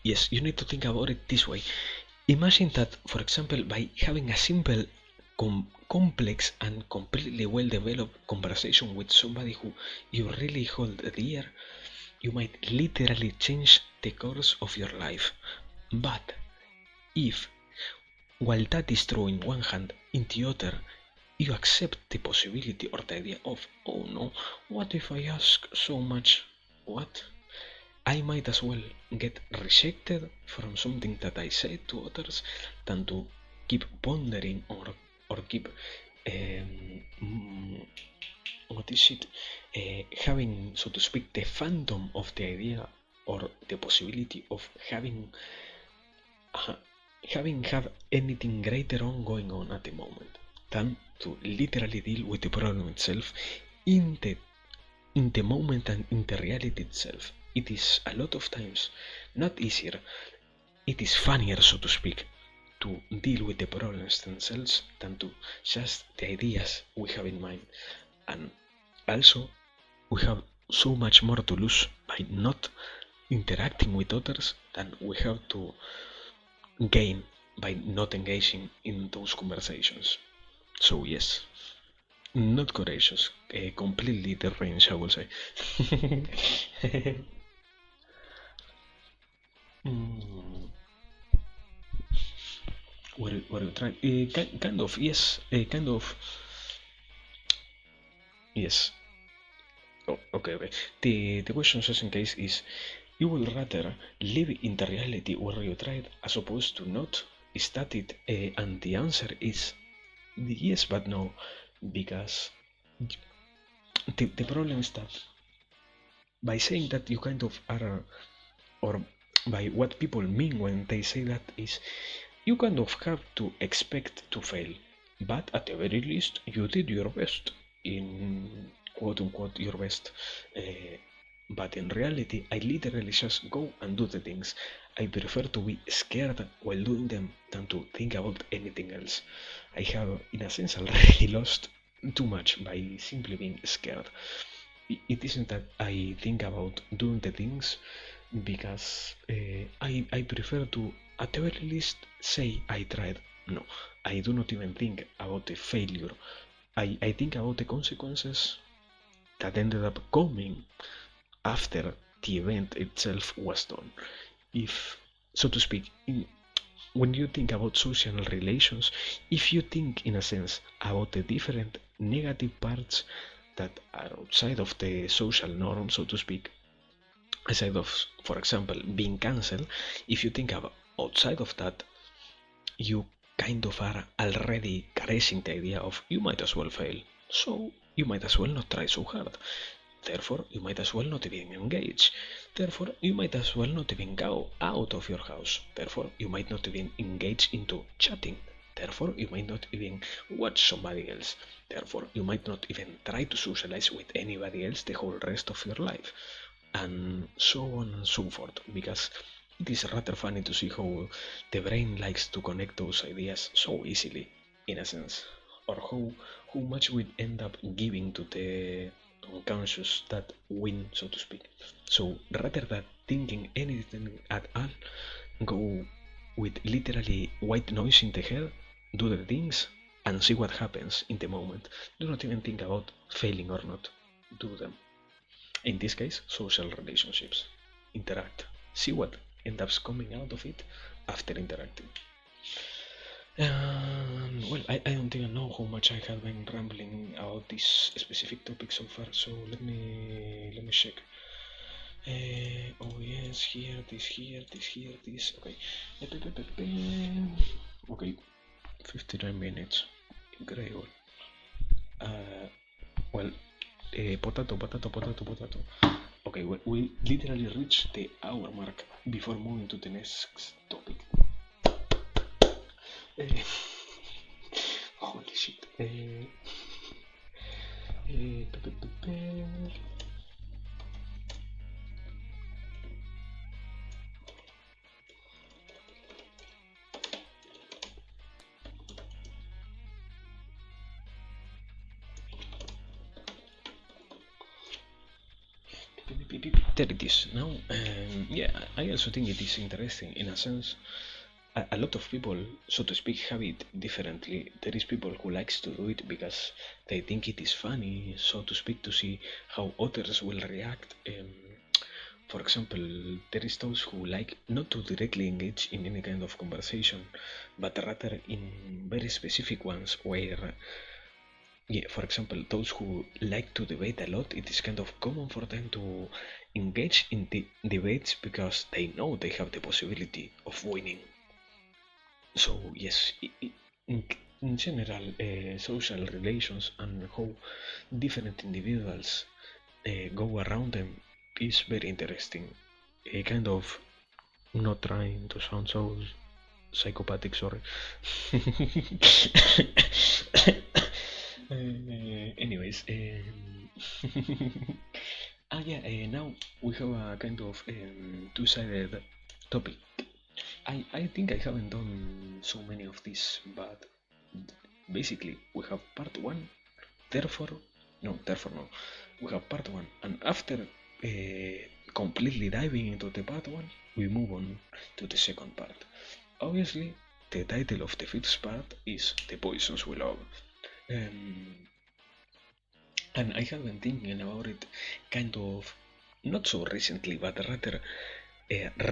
Yes, you need to think about it this way. Imagine that, for example, by having a simple, complex, and completely well developed conversation with somebody who you really hold dear, you might literally change the course of your life. But if, while that is true in one hand, in the other, you accept the possibility or the idea of, oh no, what if I ask so much? What? I might as well get rejected from something that I say to others than to keep pondering or keep, what is it, having, so to speak, the phantom of the idea or the possibility of uh, having have anything greater on going on at the moment than to literally deal with the problem itself in the moment and in the reality itself. It is a lot of times not easier, it is funnier, so to speak, to deal with the problems themselves than to just the ideas we have in mind. And also, we have so much more to lose by by not interacting with others than we have to gain by not engaging in those conversations. So yes, not courageous, completely the range, I will say. mm, what are you trying? Kind of, yes, kind of, yes. Oh, okay. The question just in case is, you will rather live in the reality where you tried as opposed to not? Is that it? And the answer is yes, but no, because the problem is that by saying that you kind of are, or by what people mean when they say that is, you kind of have to expect to fail, but at the very least, you did your best in quote unquote your best. But in reality, I literally just go and do the things. I prefer to be scared while doing them than to think about anything else. I have, in a sense, already lost too much by simply being scared. It isn't that I think about doing the things because I prefer to, at the very least, say I tried. No, I do not even think about the failure. I think about the consequences that ended up coming after the event itself was done. If, so to speak, when you think about social relations, if you think in a sense about the different negative parts that are outside of the social norm, so to speak, aside of, for example, being cancelled, if you think about outside of that, you kind of are already caressing the idea of you might as well fail. So you might as well not try so hard. Therefore, you might as well not even engage. Therefore, you might as well not even go out of your house. Therefore, you might not even engage into chatting. Therefore, you might not even watch somebody else. Therefore, you might not even try to socialize with anybody else the whole rest of your life. And so on and so forth. Because it is rather funny to see how the brain likes to connect those ideas so easily, in a sense. Or how much we end up giving to the unconscious that win, so to speak. So rather than thinking anything at all, go with literally white noise in the head, do the things, and see what happens in the moment. Do not even think about failing or not. Do them. In this case, social relationships. Interact. See what ends up coming out of it after interacting. Well, I don't even know how much I have been rambling about this specific topic so far. So let me check. Oh yes, here, this. Okay. Okay, 59 minutes. Incredible. Well, potato. Okay, we literally reached the hour mark before moving to the next topic. Uh, Holy shit. There it is. Now, yeah, I also think it is interesting in a sense. A lot of people, so to speak, have it differently. There is people who likes to do it because they think it is funny, so to speak, to see how others will react. For example, there is those who like not to directly engage in any kind of conversation, but rather in very specific ones where, yeah, for example, those who like to debate a lot, it is kind of common for them to engage in the debates because they know they have the possibility of winning. So yes, in general, social relations and how different individuals go around them is very interesting. Kind of not trying to sound so psychopathic, sorry. Anyways, yeah, now we have a kind of two-sided topic. I think I haven't done so many of these, but basically we have part one. Therefore, no. We have part one, and after completely diving into the bad one, we move on to the second part. Obviously, the title of the fifth part is The Poisons We Love. And I have been thinking about it kind of not so recently, but rather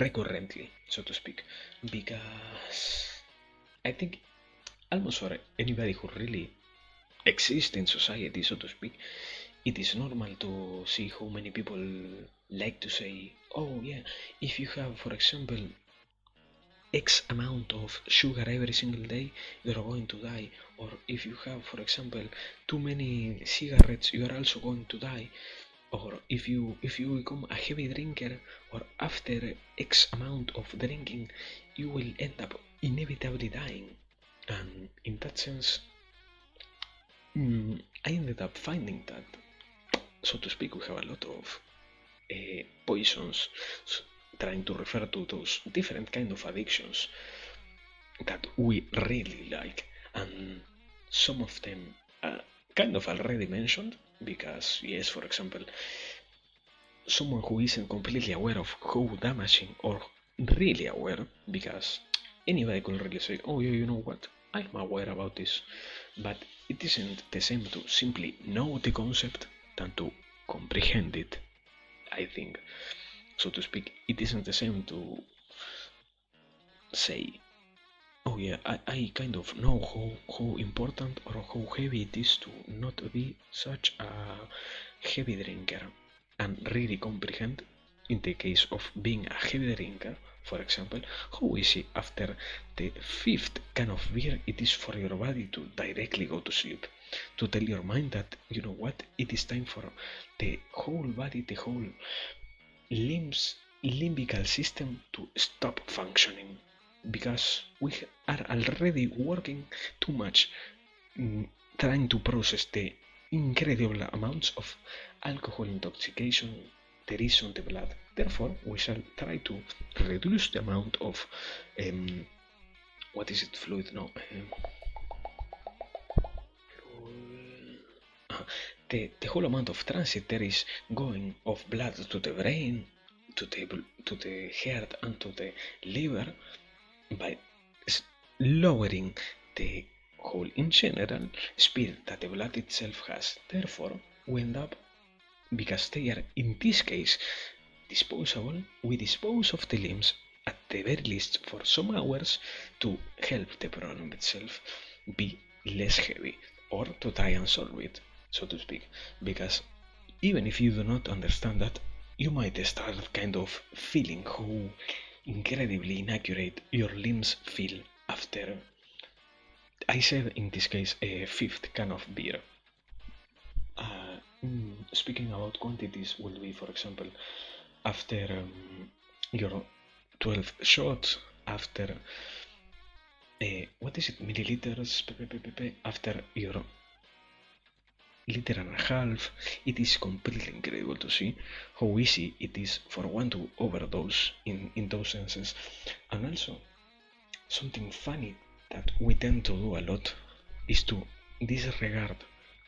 recurrently, so to speak, because I think almost for anybody who really exists in society, so to speak, it is normal to see how many people like to say, oh yeah, if you have, for example, X amount of sugar every single day, you're going to die. Or if you have, for example, too many cigarettes, you are also going to die. Or if you become a heavy drinker, or after X amount of drinking, you will end up inevitably dying. And in that sense, I ended up finding that, so to speak, we have a lot of poisons, trying to refer to those different kind of addictions that we really like, and some of them kind of already mentioned, because yes, for example, someone who isn't completely aware of how damaging, or really aware, because anybody could really say, oh yeah, you know what, I'm aware about this, but it isn't the same to simply know the concept than to comprehend it, I think. So to speak, it isn't the same to say, oh yeah, I kind of know how important or how heavy it is to not be such a heavy drinker, and really comprehend, in the case of being a heavy drinker, for example, how easy after the fifth can of beer it is for your body to directly go to sleep, to tell your mind that, you know what, it is time for the whole body, the whole limbical system to stop functioning, because we are already working too much, trying to process the incredible amounts of alcohol intoxication there is on the blood. Therefore, we shall try to reduce the amount of what is it, fluid? No, the whole amount of transit there is going of blood to the brain, to the heart, and to the liver, by lowering the whole in general speed that the blood itself has. Therefore, we end up, because they are in this case disposable, we dispose of the limbs at the very least for some hours to help the problem itself be less heavy, or to try and solve it, so to speak. Because even if you do not understand that, you might start kind of feeling how incredibly inaccurate your limbs feel after, I said in this case, a fifth can of beer. Speaking about quantities, will be, for example, after your 12 shots, after what is it, milliliters, after your liter and a half, it is completely incredible to see how easy it is for one to overdose in those senses. And also, something funny that we tend to do a lot is to disregard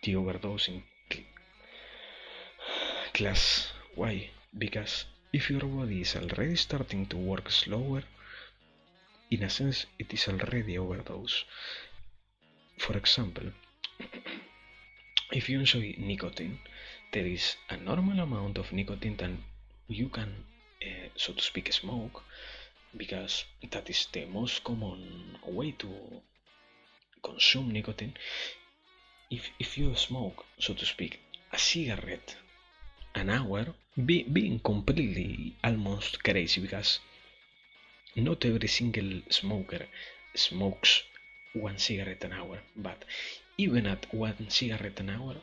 the overdosing class. Why? Because if your body is already starting to work slower, in a sense it is already overdose. For example, if you enjoy nicotine, there is a normal amount of nicotine that you can, so to speak, smoke, because that is the most common way to consume nicotine. If you smoke, so to speak, a cigarette an hour, being completely almost crazy, because not every single smoker smokes one cigarette an hour, but even at one cigarette an hour,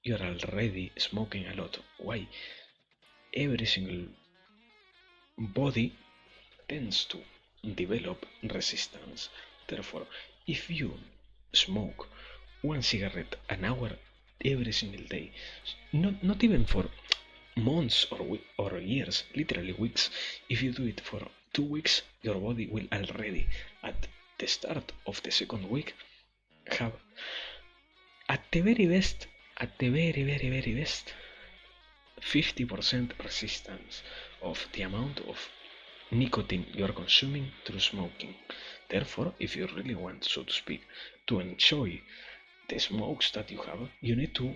you're already smoking a lot. Why? Every single body tends to develop resistance. Therefore, if you smoke one cigarette an hour every single day, not even for months or years, literally weeks, if you do it for 2 weeks, your body will already, at the start of the second week, have, at the very best, 50% resistance. of the amount of nicotine you're consuming through smoking. Therefore, if you really want, so to speak, to enjoy the smokes that you have, you need to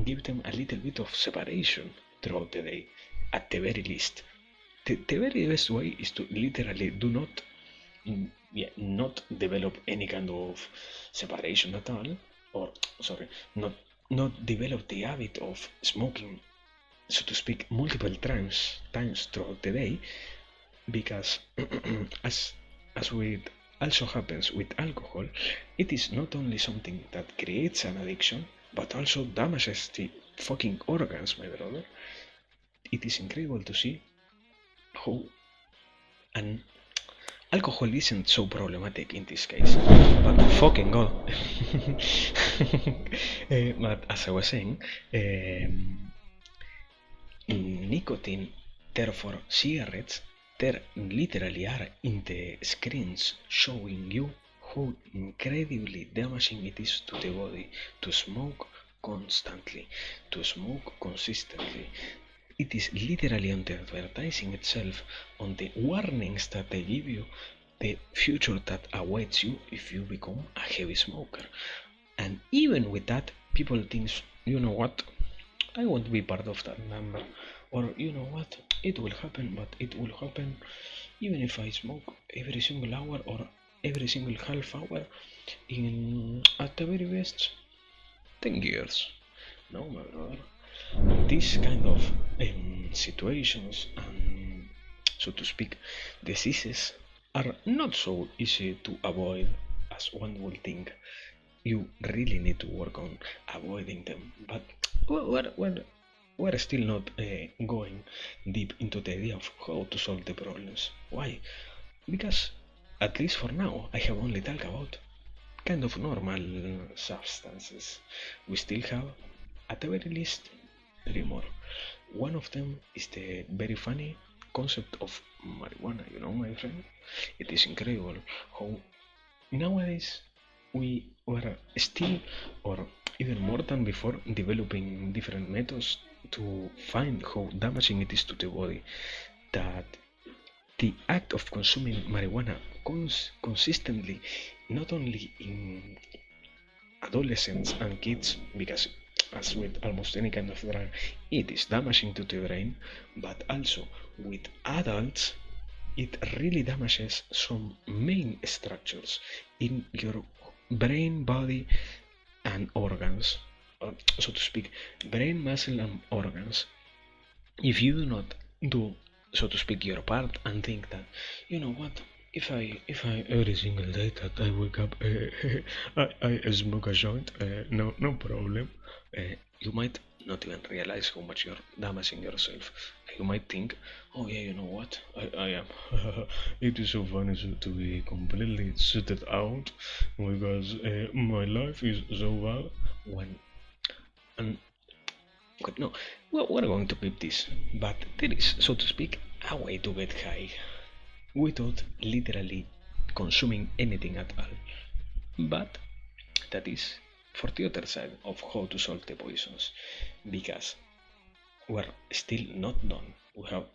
give them a little bit of separation throughout the day, at the very least. The very best way is to literally do not, not develop any kind of separation at all, or sorry, not develop the habit of smoking, so to speak, multiple times throughout the day, because as with also happens with alcohol, it is not only something that creates an addiction, but also damages the fucking organs, my brother. It is incredible to see how an alcohol isn't so problematic in this case, but fucking god. But as I was saying, nicotine, therefore cigarettes, there literally are in the screens showing you how incredibly damaging it is to the body to smoke constantly, to smoke consistently. It is literally on the advertising itself, on the warnings that they give you, the future that awaits you if you become a heavy smoker. And even with that, people think, you know what, I won't be part of that number. Or, you know what, it will happen, but it will happen even if I smoke every single hour or every single half hour in, at the very best, 10 years. No, my brother. These kind of situations and, so to speak, diseases are not so easy to avoid as one would think. You really need to work on avoiding them, but we're still not going deep into the idea of how to solve the problems. Why? Because, at least for now, I have only talked about kind of normal substances. We still have, at the very least, three more. One of them is the very funny concept of marijuana, you know, my friend. It is incredible how nowadays we were still, or even more than before, developing different methods to find how damaging it is to the body. That the act of consuming marijuana consistently, not only in adolescents and kids, because as with almost any kind of drug, it is damaging to the brain, but also with adults, it really damages some main structures in your brain, body, and organs, so to speak, brain, muscle, and organs. If you do not do, so to speak, your part and think that, you know what, if I every single day that I wake up, I smoke a joint, no problem. You might not even realize how much you're damaging yourself. You might think, oh yeah, you know what, I am. It is so funny to be completely suited out because my life is so bad. When and but no, we're going to keep this, but there is, so to speak, a way to get high without literally consuming anything at all. But that is for the other side of how to solve the poisons, because we're still not done. We have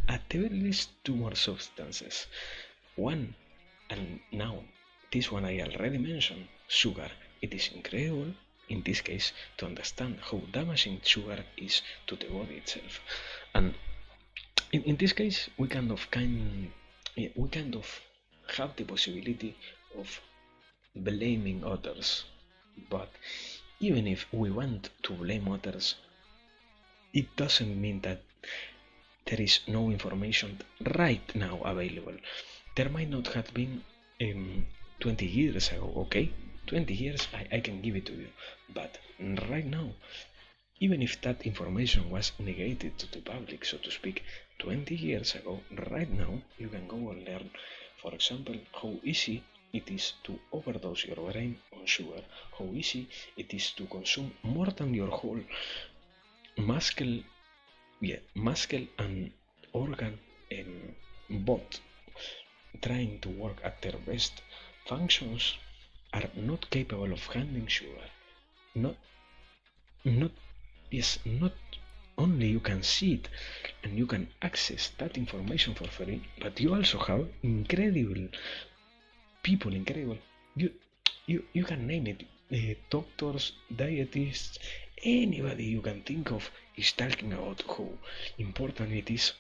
at the very least two more substances. One, and now this one I already mentioned, sugar. It is incredible in this case to understand how damaging sugar is to the body itself. And in this case, we kind of have the possibility of blaming others. But even if we want to blame others, it doesn't mean that there is no information right now available. There might not have been 20 years ago, okay? 20 years, I can give it to you. But right now, even if that information was negated to the public, so to speak, 20 years ago, right now, you can go and learn, for example, how easy it is to overdose your brain on sugar, how easy it is to consume more than your whole muscle, muscle and organ, both trying to work at their best functions, are not capable of handling sugar. Not, not, yes, not only you can see it and you can access that information for free, but you also have incredible people, incredible. You you can name it. Doctors, dietists, anybody you can think of is talking about how important it is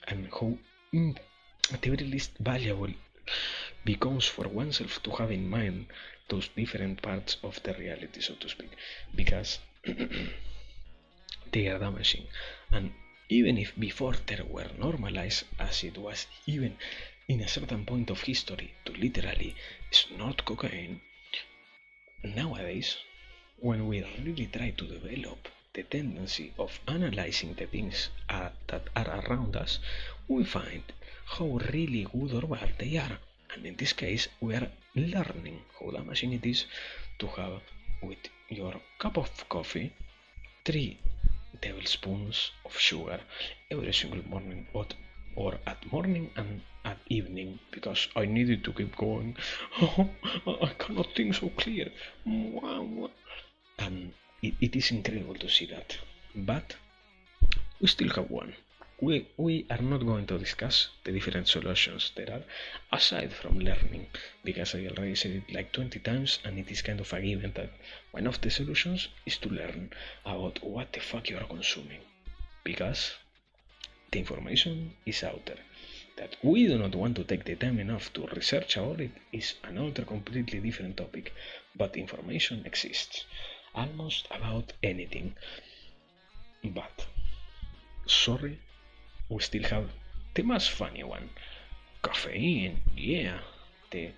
and how at the very least valuable becomes for oneself to have in mind those different parts of the reality, so to speak, because they are damaging. And even if before they were normalized, as it was even in a certain point of history to literally snort cocaine, nowadays, when we really try to develop the tendency of analyzing the things that are around us, we find how really good or bad they are. And in this case, we are learning how damaging it is to have with your cup of coffee 3 tablespoons of sugar every single morning, or at morning and at evening, because I needed to keep going. I cannot think so clear. And it is incredible to see that. But we still have one. We are not going to discuss the different solutions there are aside from learning, because I already said it like 20 times and it is kind of a given that one of the solutions is to learn about what the fuck you are consuming, because the information is out there. That we do not want to take the time enough to research about it is another completely different topic, but information exists almost about anything. But sorry, we still have the most funny one. Caffeine, yeah. The,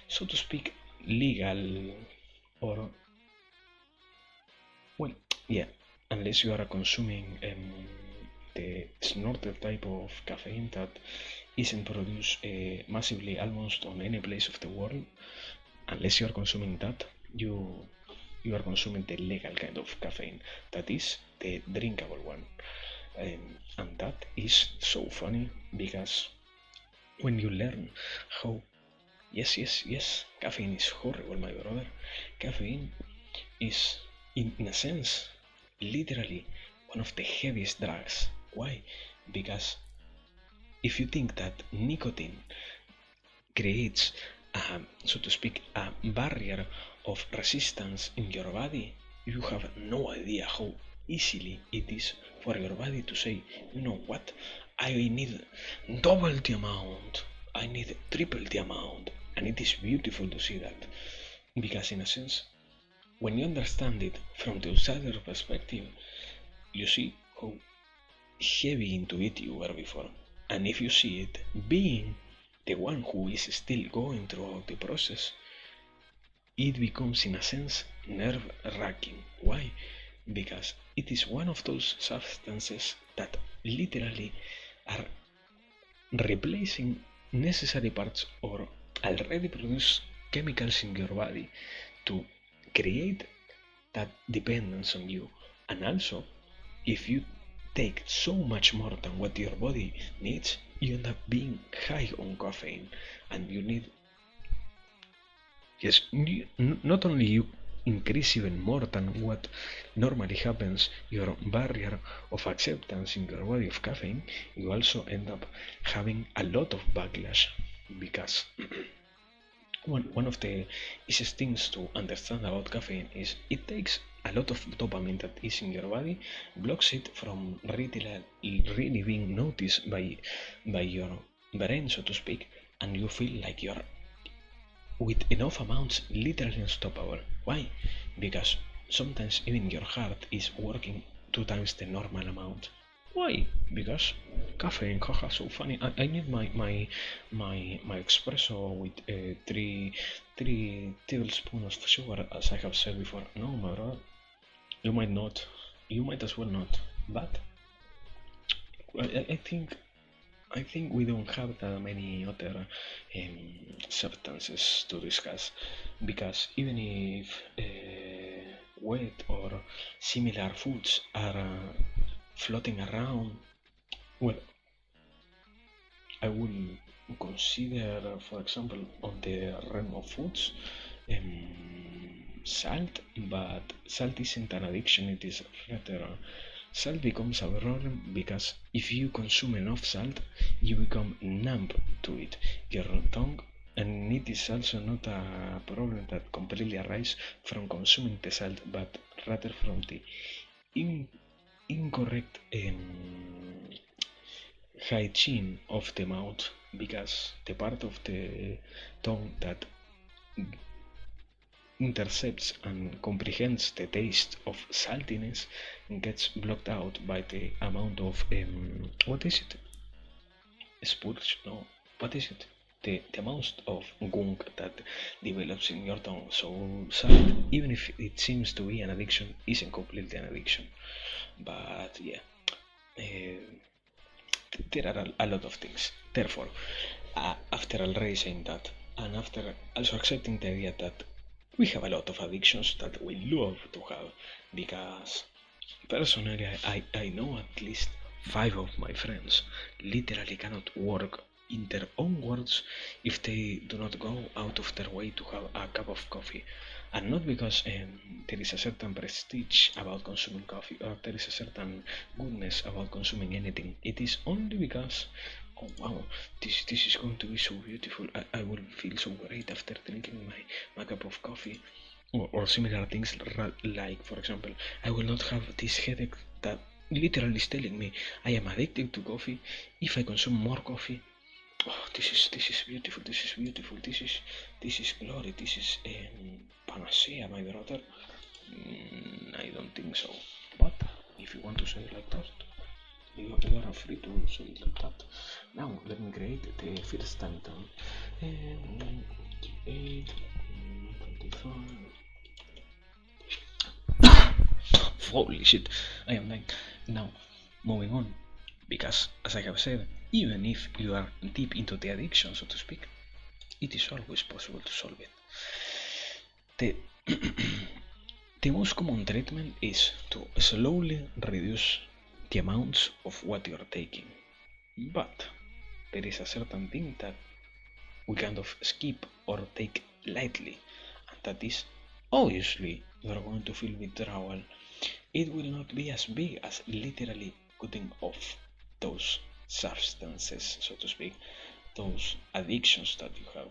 so to speak, legal, or, well, yeah, unless you are consuming the snorted type of caffeine that isn't produced massively almost on any place of the world, unless you are consuming that, you are consuming the legal kind of caffeine, that is the drinkable one. And that is so funny, because when you learn how, yes, caffeine is horrible, my brother. Caffeine is, in a sense, literally one of the heaviest drugs. Why? Because if you think that nicotine creates, so to speak, a barrier of resistance in your body, you have no idea how easily it is for your body to say, you know what, I need double the amount, I need triple the amount. And it is beautiful to see that, because in a sense, when you understand it from the outsider perspective, you see how heavy into it you were before. And if you see it being the one who is still going throughout the process, it becomes in a sense nerve wracking. Why? Because it is one of those substances that literally are replacing necessary parts or already produced chemicals in your body to create that dependence on you. And also, if you take so much more than what your body needs, you end up being high on caffeine, and you need, yes, not only you increase even more than what normally happens your barrier of acceptance in your body of caffeine, you also end up having a lot of backlash, because one of the easiest things to understand about caffeine is it takes a lot of dopamine that is in your body, blocks it from really being noticed by your brain, so to speak, and you feel like you're with enough amounts literally unstoppable. Why? Because sometimes even your heart is working 2 times the normal amount. Why? Because caffeine, haha, so funny. I need my espresso with three tablespoons of sugar, as I have said before. No, my brother, you might not. You might as well not. But I think we don't have that many other substances to discuss, because even if wet or similar foods are floating around, well, I would consider, for example, on the realm of foods, salt, but salt isn't an addiction, it is rather Salt becomes a problem because if you consume enough salt, you become numb to it. Your tongue, and it is also not a problem that completely arises from consuming the salt, but rather from the incorrect hygiene of the mouth, because the part of the tongue that intercepts and comprehends the taste of saltiness gets blocked out by the amount of what is it? Spurge? No, what is it? The amount of gunk that develops in your tongue. So salt, even if it seems to be an addiction, isn't completely an addiction. But yeah, uh, there are a lot of things. Therefore, after already saying that, and after also accepting the idea that we have a lot of addictions that we love to have, because personally I know at least 5 of my friends literally cannot work in their own words if they do not go out of their way to have a cup of coffee. And not because there is a certain prestige about consuming coffee or there is a certain goodness about consuming anything. It is only because, oh wow, this is going to be so beautiful. I will feel so great after drinking my cup of coffee. Or similar things, like for example, I will not have this headache that literally is telling me I am addicted to coffee if I consume more coffee. Oh, this is beautiful. This is beautiful. This is glory. This is panacea, my brother. I don't think so. But if you want to say it like that, you are free to say it like that. Now let me create the first time down. 28, 25. Holy shit, I am dying. Now, moving on, because as I have said, even if you are deep into the addiction, so to speak, it is always possible to solve it. The, the most common treatment is to slowly reduce the amounts of what you are taking. But there is a certain thing that we kind of skip or take lightly, and that is obviously you are going to feel withdrawal. It will not be as big as literally cutting off those substances, so to speak, those addictions that you have.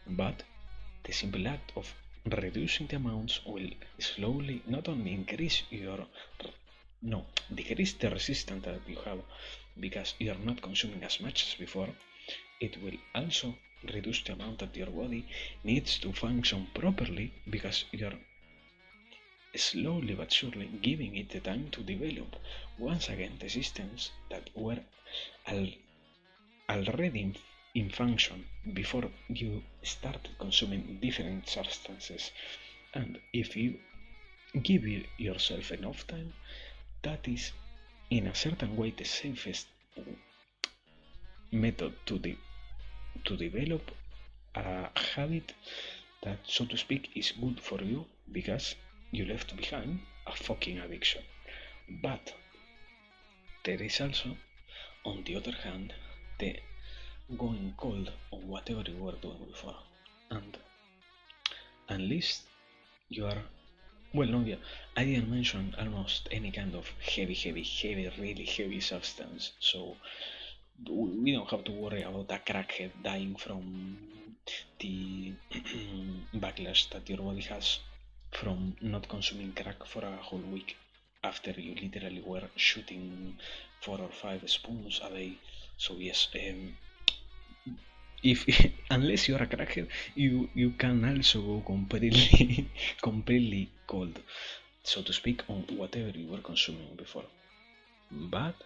But the simple act of reducing the amounts will slowly not only increase your no decrease the resistance that you have because you are not consuming as much as before. It will also reduce the amount that your body needs to function properly because you're slowly but surely giving it the time to develop once again the systems that were already in function before you started consuming different substances. And if you give yourself enough time, that is in a certain way the safest method to develop a habit that, so to speak, is good for you because you left behind a fucking addiction. But there is also, on the other hand, the going cold on whatever you were doing before. And unless you are, well, no, yeah, I didn't mention almost any kind of heavy, really heavy substance. So we don't have to worry about a crackhead dying from the backlash that your body has from not consuming crack for a whole week after you literally were shooting 4 or 5 spoons a day. So yes, if unless you are a crackhead, you can also go completely completely cold, so to speak, on whatever you were consuming before. But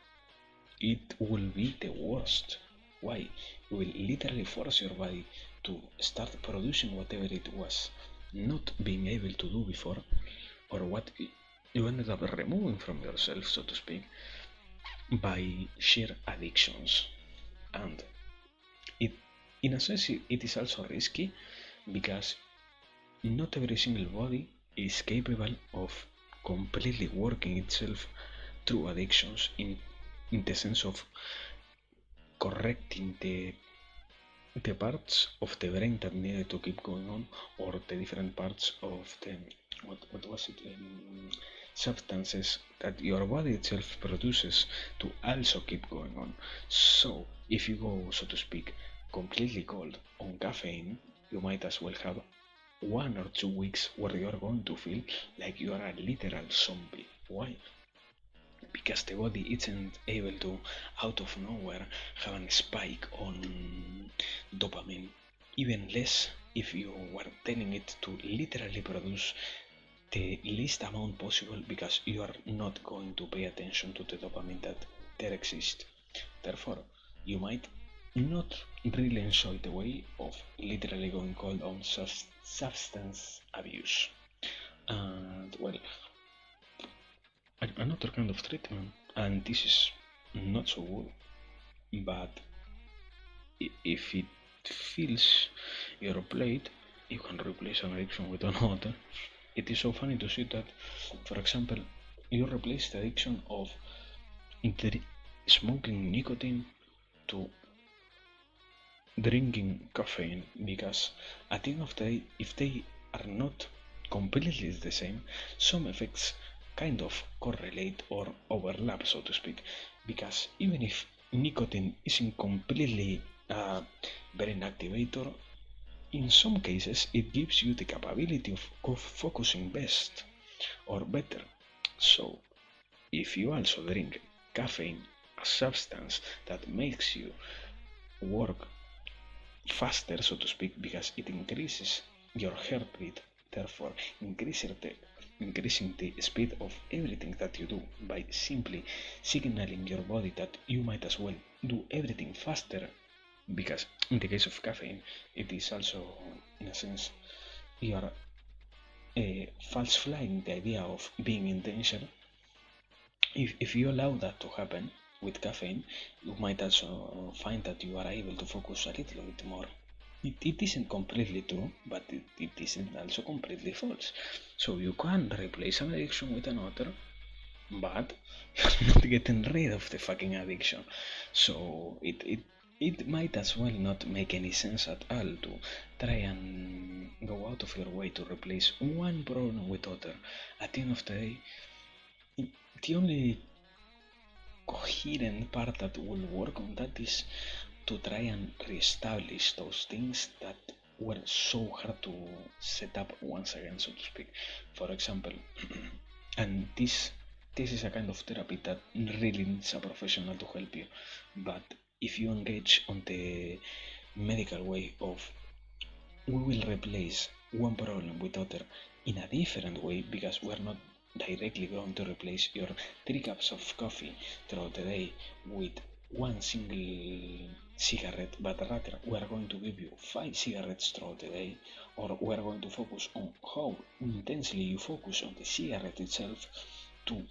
it will be the worst. Why? You will literally force your body to start producing whatever it was not being able to do before, or what you ended up removing from yourself, so to speak, by sheer addictions. And it, in a sense, it is also risky because not every single body is capable of completely working itself through addictions in the sense of correcting the parts of the brain that needed to keep going on, or the different parts of the what was it? substances that your body itself produces to also keep going on. So if you go, so to speak, completely cold on caffeine, you might as well have 1 or 2 weeks where you are going to feel like you are a literal zombie. Why? Because the body isn't able to, out of nowhere, have a spike on dopamine, even less if you were telling it to literally produce the least amount possible, because you are not going to pay attention to the dopamine that there exists. Therefore, you might not really enjoy the way of literally going cold on substance abuse. And well, another kind of treatment, and this is not so good, but if it fills your plate, you can replace an addiction with another. It is so funny to see that, for example, you replace the addiction of smoking nicotine to drinking caffeine, because at the end of the day, if they are not completely the same, some effects kind of correlate or overlap, so to speak, because even if nicotine isn't completely a brain activator, in some cases it gives you the capability of focusing best or better. So if you also drink caffeine, a substance that makes you work faster, so to speak, because it increases your heartbeat, therefore increasing the speed of everything that you do by simply signaling your body that you might as well do everything faster, because in the case of caffeine it is also, in a sense, you are false flying the idea of being in danger. If you allow that to happen with caffeine, you might also find that you are able to focus a little bit more. It isn't completely true, but it isn't also completely false. So you can replace an addiction with another, but you're not getting rid of the fucking addiction. So it might as well not make any sense at all to try and go out of your way to replace one problem with other. At the end of the day, the only coherent part that will work on that is to try and reestablish those things that were so hard to set up once again, so to speak. For example, and this is a kind of therapy that really needs a professional to help you. But if you engage on the medical way of, we will replace one problem with other in a different way, because we're not directly going to replace your 3 cups of coffee throughout the day with one single cigarette, but rather we are going to give you 5 cigarettes throughout the day, or we are going to focus on how intensely you focus on the cigarette itself to,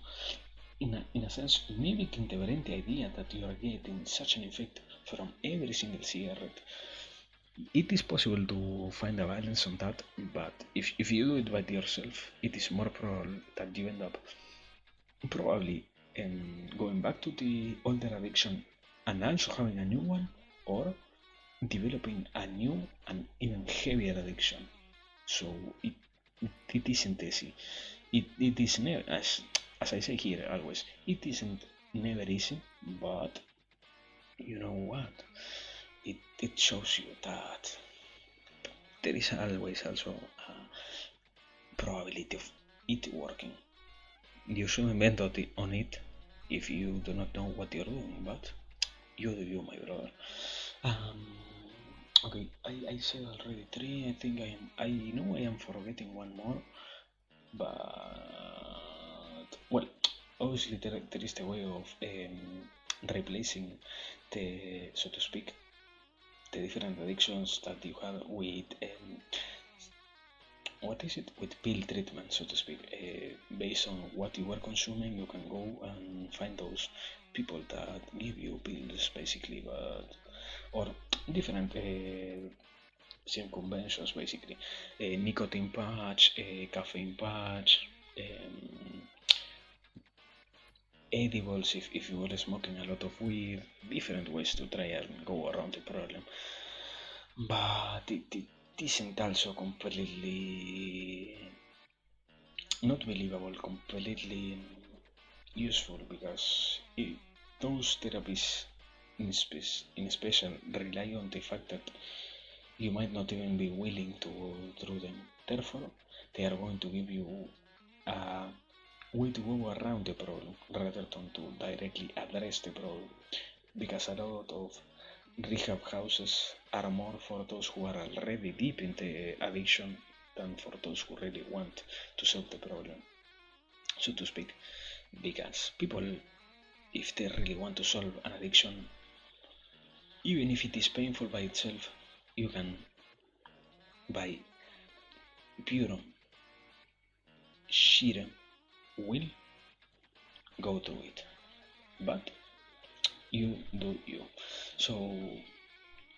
in a sense, mimicking the very idea that you are getting such an effect from every single cigarette. It is possible to find a balance on that, but if you do it by yourself, it is more probable that you end up probably going back to the older addiction and also having a new one, or developing a new and even heavier addiction. So it isn't easy. It is never, as I say here always, it isn't never easy, but you know what? It shows you that there is always also a probability of it working. You shouldn't bet on it if you do not know what you're doing, but you do you, my brother. Um, okay, I said already 3. I think I know I am forgetting one more, but well, obviously there is the way of replacing the, so to speak, the different addictions that you have with what is it, with pill treatment, so to speak. Based on what you were consuming, you can go and find those people that give you pills, basically, but or different circumventions, basically. Nicotine patch, caffeine patch, edibles if you were smoking a lot of weed, different ways to try and go around the problem. But it isn't also completely not believable, completely useful, because those therapies in special rely on the fact that you might not even be willing to go through them. Therefore, they are going to give you a way to go around the problem rather than to directly address the problem. Because a lot of rehab houses are more for those who are already deep in the addiction than for those who really want to solve the problem, so to speak. Because people, if they really want to solve an addiction, even if it is painful by itself, you can, by pure sheer will, go through it. But you do you. So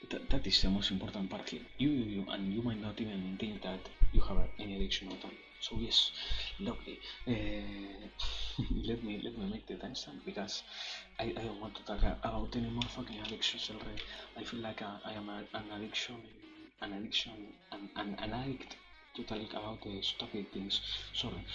that is the most important part here. You, and you might not even think that you have any addiction at all. So yes, lovely. Let me make the timestamp, because I don't want to talk about any more fucking addictions already. I feel like I am an addict to talk about the stupid things. Sorry.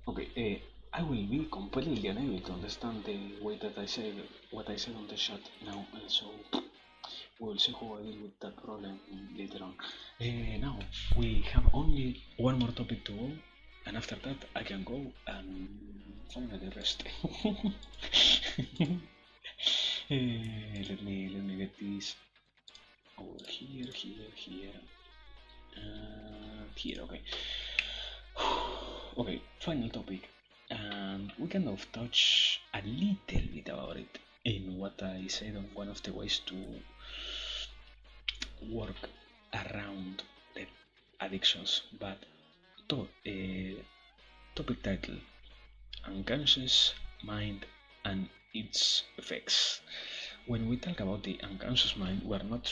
Okay, I will be completely unable to understand the way that I say what I said on the chat now, so we will see how I deal with that problem later on. Now, we have only one more topic to go, and after that I can go and finally rest. Let me get this over here, here, okay. Okay, final topic, and we kind of touch a little bit about it in what I said on one of the ways to work around the addictions, but topic title: unconscious mind and its effects. When we talk about the unconscious mind, we are not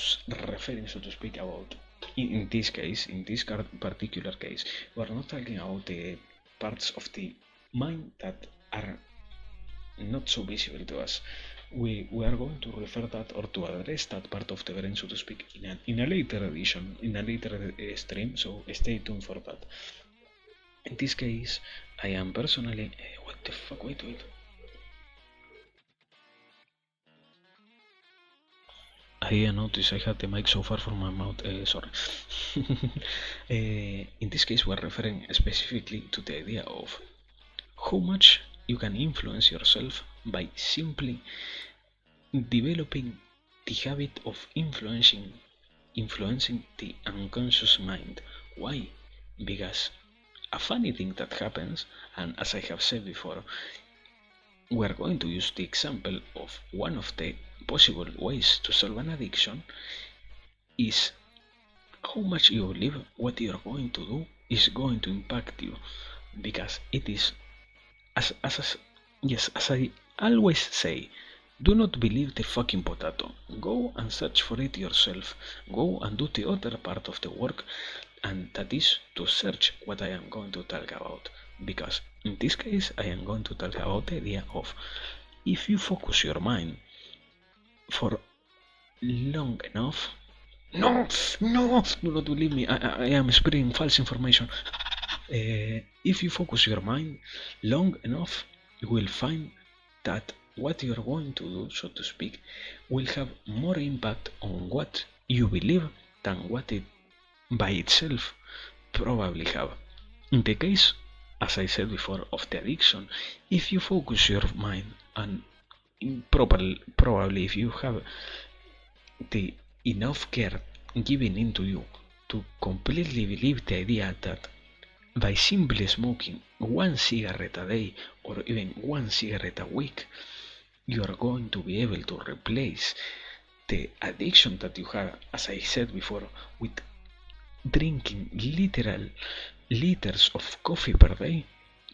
referring, so to speak, about, in this case, in this particular case, we are not talking about the parts of the mind that are not so visible to us. We are going to refer that, or to address that part of the brain, so to speak, in a later edition, in a later stream, so stay tuned for that. In this case, I am personally... what the fuck, wait. I noticed I had the mic so far from my mouth, sorry. In this case, we're referring specifically to the idea of how much you can influence yourself by simply developing the habit of influencing the unconscious mind. Why? Because a funny thing that happens, and as I have said before, we are going to use the example of one of the possible ways to solve an addiction, is how much you believe what you are going to do is going to impact you. Because it is, as I always say, do not believe the fucking potato. Go and search for it yourself. Go and do the other part of the work, and that is to search what I am going to talk about. Because in this case, I am going to talk about the idea of, if you focus your mind for long enough... No, do not believe me. I am spreading false information. If you focus your mind long enough, you will find that what you are going to do, so to speak, will have more impact on what you believe than what it by itself probably have. In the case, as I said before, of the addiction, if you focus your mind, and probably if you have the enough care given into you to completely believe the idea that by simply smoking one cigarette a day, or even one cigarette a week, you are going to be able to replace the addiction that you have, as I said before, with drinking literal liters of coffee per day,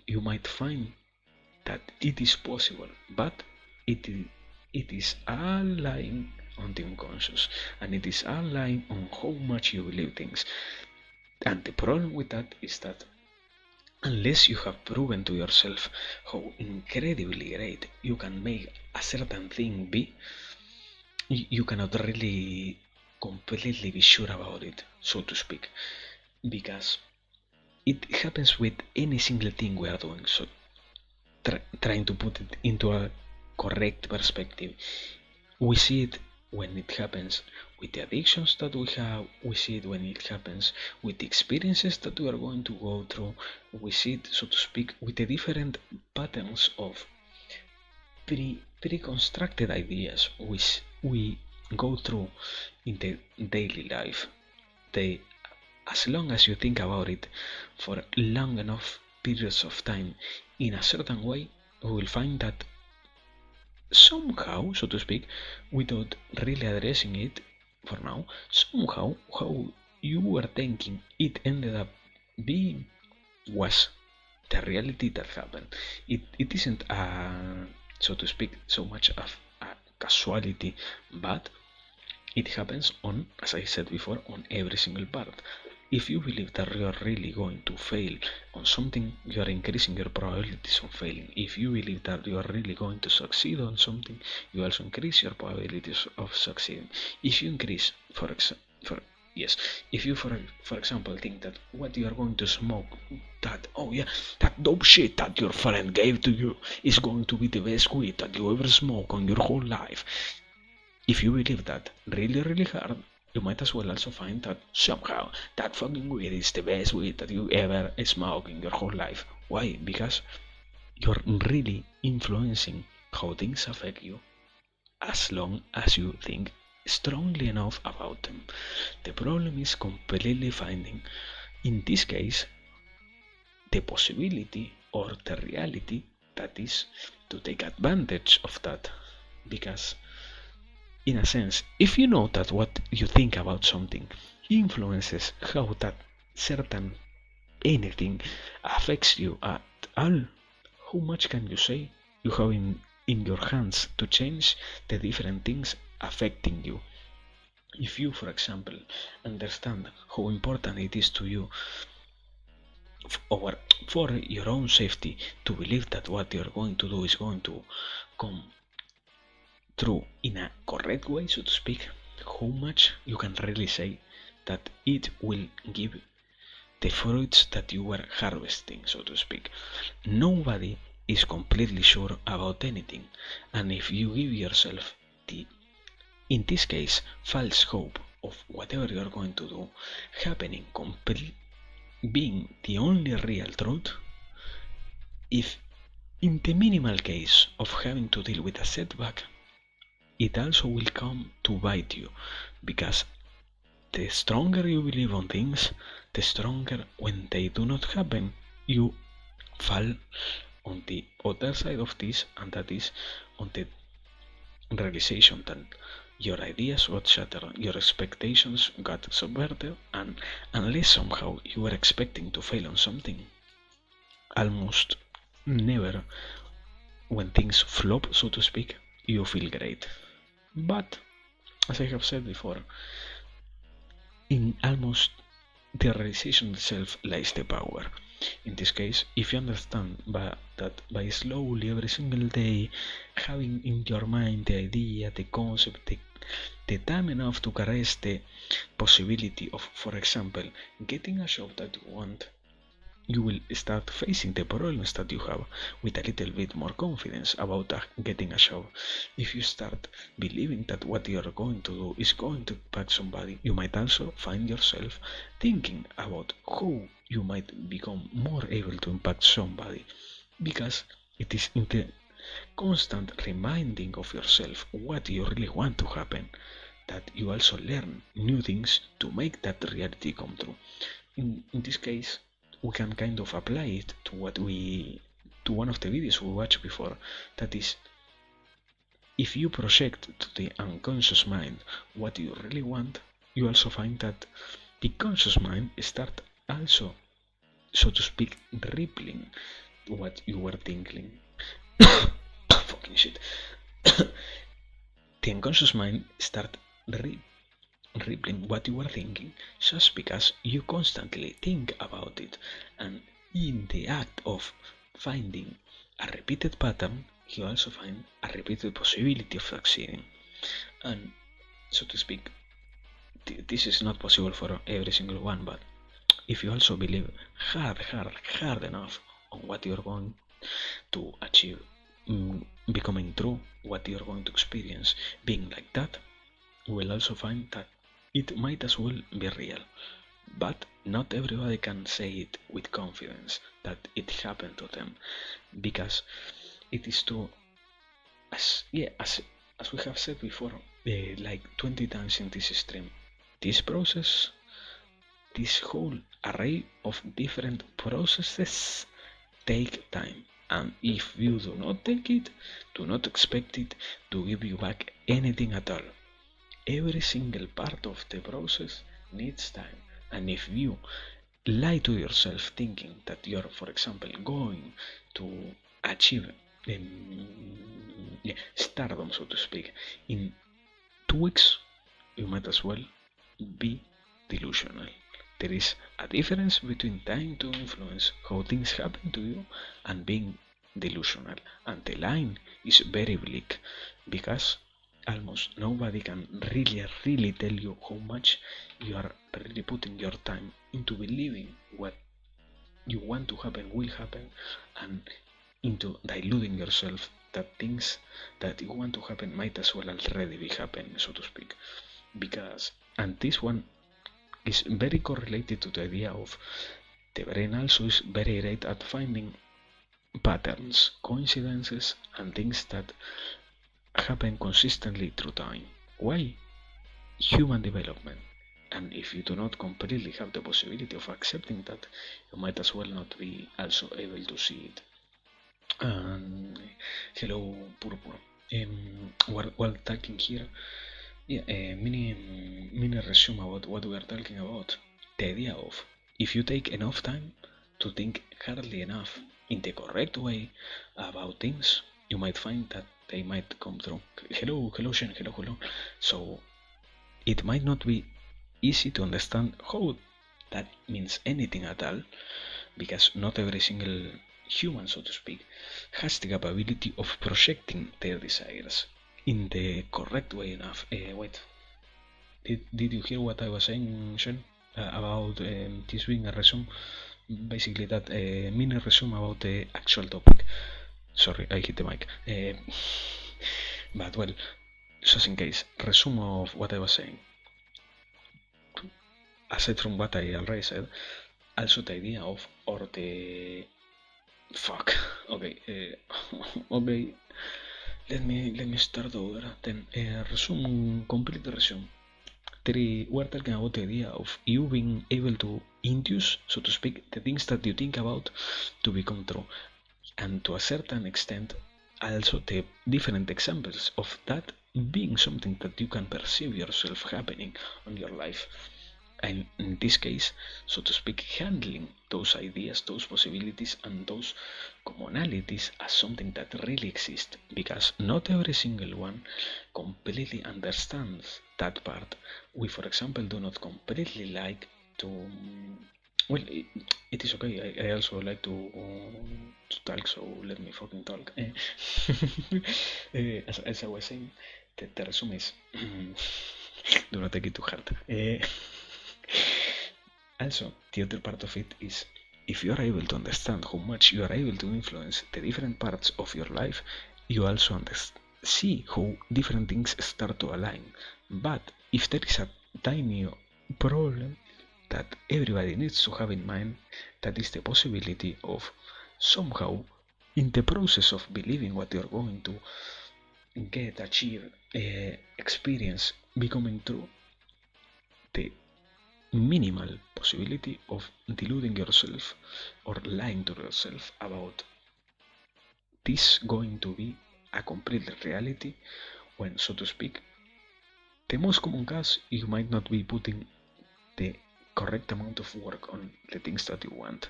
you might find that it is possible, but it is all lying on the unconscious, and it is all lying on how much you believe things. And the problem with that is that unless you have proven to yourself how incredibly great you can make a certain thing be, you cannot really completely be sure about it, so to speak, because it happens with any single thing we are doing. So trying to put it into a correct perspective, we see it when it happens with the addictions that we have, we see it when it happens with the experiences that we are going to go through, we see it, so to speak, with the different patterns of pre-constructed ideas which we go through in the daily life. They, as long as you think about it for long enough periods of time in a certain way, we will find that somehow, so to speak, without really addressing it for now, somehow how you were thinking it ended up being was the reality that happened. It isn't so to speak, so much of a casualty, but it happens on, as I said before, on every single part. If you believe that you are really going to fail on something, you are increasing your probabilities of failing. If you believe that you are really going to succeed on something, you also increase your probabilities of succeeding. If you increase, yes, if you for example think that what you are going to smoke, that oh yeah, that dope shit that your friend gave to you is going to be the best weed that you ever smoke on your whole life. If you believe that really, really hard, you might as well also find that somehow that fucking weed is the best weed that you ever smoked in your whole life. Why? Because you're really influencing how things affect you as long as you think strongly enough about them. The problem is completely finding, in this case, the possibility or the reality that is to take advantage of that. Because in a sense, if you know that what you think about something influences how that certain anything affects you at all, how much can you say you have in your hands to change the different things affecting you? If you, for example, understand how important it is to you or for your own safety to believe that what you're going to do is going to come true in a correct way, so to speak, how much you can really say that it will give the fruits that you were harvesting, so to speak. Nobody is completely sure about anything, and if you give yourself the, in this case, false hope of whatever you are going to do happening being the only real truth, if in the minimal case of having to deal with a setback, it also will come to bite you, because the stronger you believe on things, the stronger when they do not happen, you fall on the other side of this, and that is on the realization that your ideas got shattered, your expectations got subverted, and unless somehow you were expecting to fail on something, almost never when things flop, so to speak, you feel great. But, as I have said before, in almost the realization itself lies the power. In this case, if you understand that by slowly every single day having in your mind the idea, the concept, the time enough to caress the possibility of, for example, getting a job that you want, you will start facing the problems that you have with a little bit more confidence about getting a job. If you start believing that what you are going to do is going to impact somebody, you might also find yourself thinking about how you might become more able to impact somebody, because it is in the constant reminding of yourself what you really want to happen that you also learn new things to make that reality come true. In this case, we can kind of apply it to to one of the videos we watched before. That is, if you project to the unconscious mind what you really want, you also find that the conscious mind start also, so to speak, rippling what you were thinking. Fucking shit. The unconscious mind start rippling what you were thinking just because you constantly think about it, and in the act of finding a repeated pattern you also find a repeated possibility of succeeding. And so to speak, this is not possible for every single one, but if you also believe hard enough on what you're going to achieve, becoming true, what you're going to experience, being like that, you will also find that it might as well be real. But not everybody can say it with confidence that it happened to them, because it is true, as we have said before, like 20 times in this stream, this process, this whole array of different processes take time, and if you do not take it, do not expect it to give you back anything at all. Every single part of the process needs time, and if you lie to yourself thinking that you're, for example, going to achieve stardom, so to speak, in 2 weeks, you might as well be delusional. There is a difference between trying to influence how things happen to you and being delusional, and the line is very bleak, because almost nobody can really tell you how much you are really putting your time into believing what you want to happen will happen, and into deluding yourself that things that you want to happen might as well already be happening, so to speak. Because, and this one is very correlated to the idea of the brain also is very great at finding patterns, coincidences, and things that happen consistently through time. Why? Human development. And if you do not completely have the possibility of accepting that, you might as well not be also able to see it. Hello, Purpur. While talking here, yeah, mini resume about what we are talking about. The idea of, if you take enough time to think hardly enough in the correct way about things, you might find that they might come true. Hello, Shen, hello. So it might not be easy to understand how that means anything at all, because not every single human, so to speak, has the capability of projecting their desires in the correct way enough. Wait, did you hear what I was saying, Shen, about this being a resume? Basically, that mini resume about the actual topic. Sorry, I hit the mic. But well, just in case, resume of what I was saying. Aside from what I already said, also the idea of, or the fuck. Okay, okay. Let me start over. Then resume, complete the resume. We're talking about the idea of you being able to induce, so to speak, the things that you think about to become true, and to a certain extent, also the different examples of that being something that you can perceive yourself happening on your life. And in this case, so to speak, handling those ideas, those possibilities, and those commonalities as something that really exists, because not every single one completely understands that part. We, for example, do not completely like to. Well, it is okay. I also like to talk, so let me fucking talk. As I was saying, the resume is do not take it too hard. Also, the other part of it is, if you are able to understand how much you are able to influence the different parts of your life, you also see how different things start to align. But if there is a tiny problem that everybody needs to have in mind, that is the possibility of somehow, in the process of believing what you're going to achieve, experience, becoming true, the minimal possibility of deluding yourself or lying to yourself about this going to be a complete reality, when, so to speak, the most common case, you might not be putting the correct amount of work on the things that you want.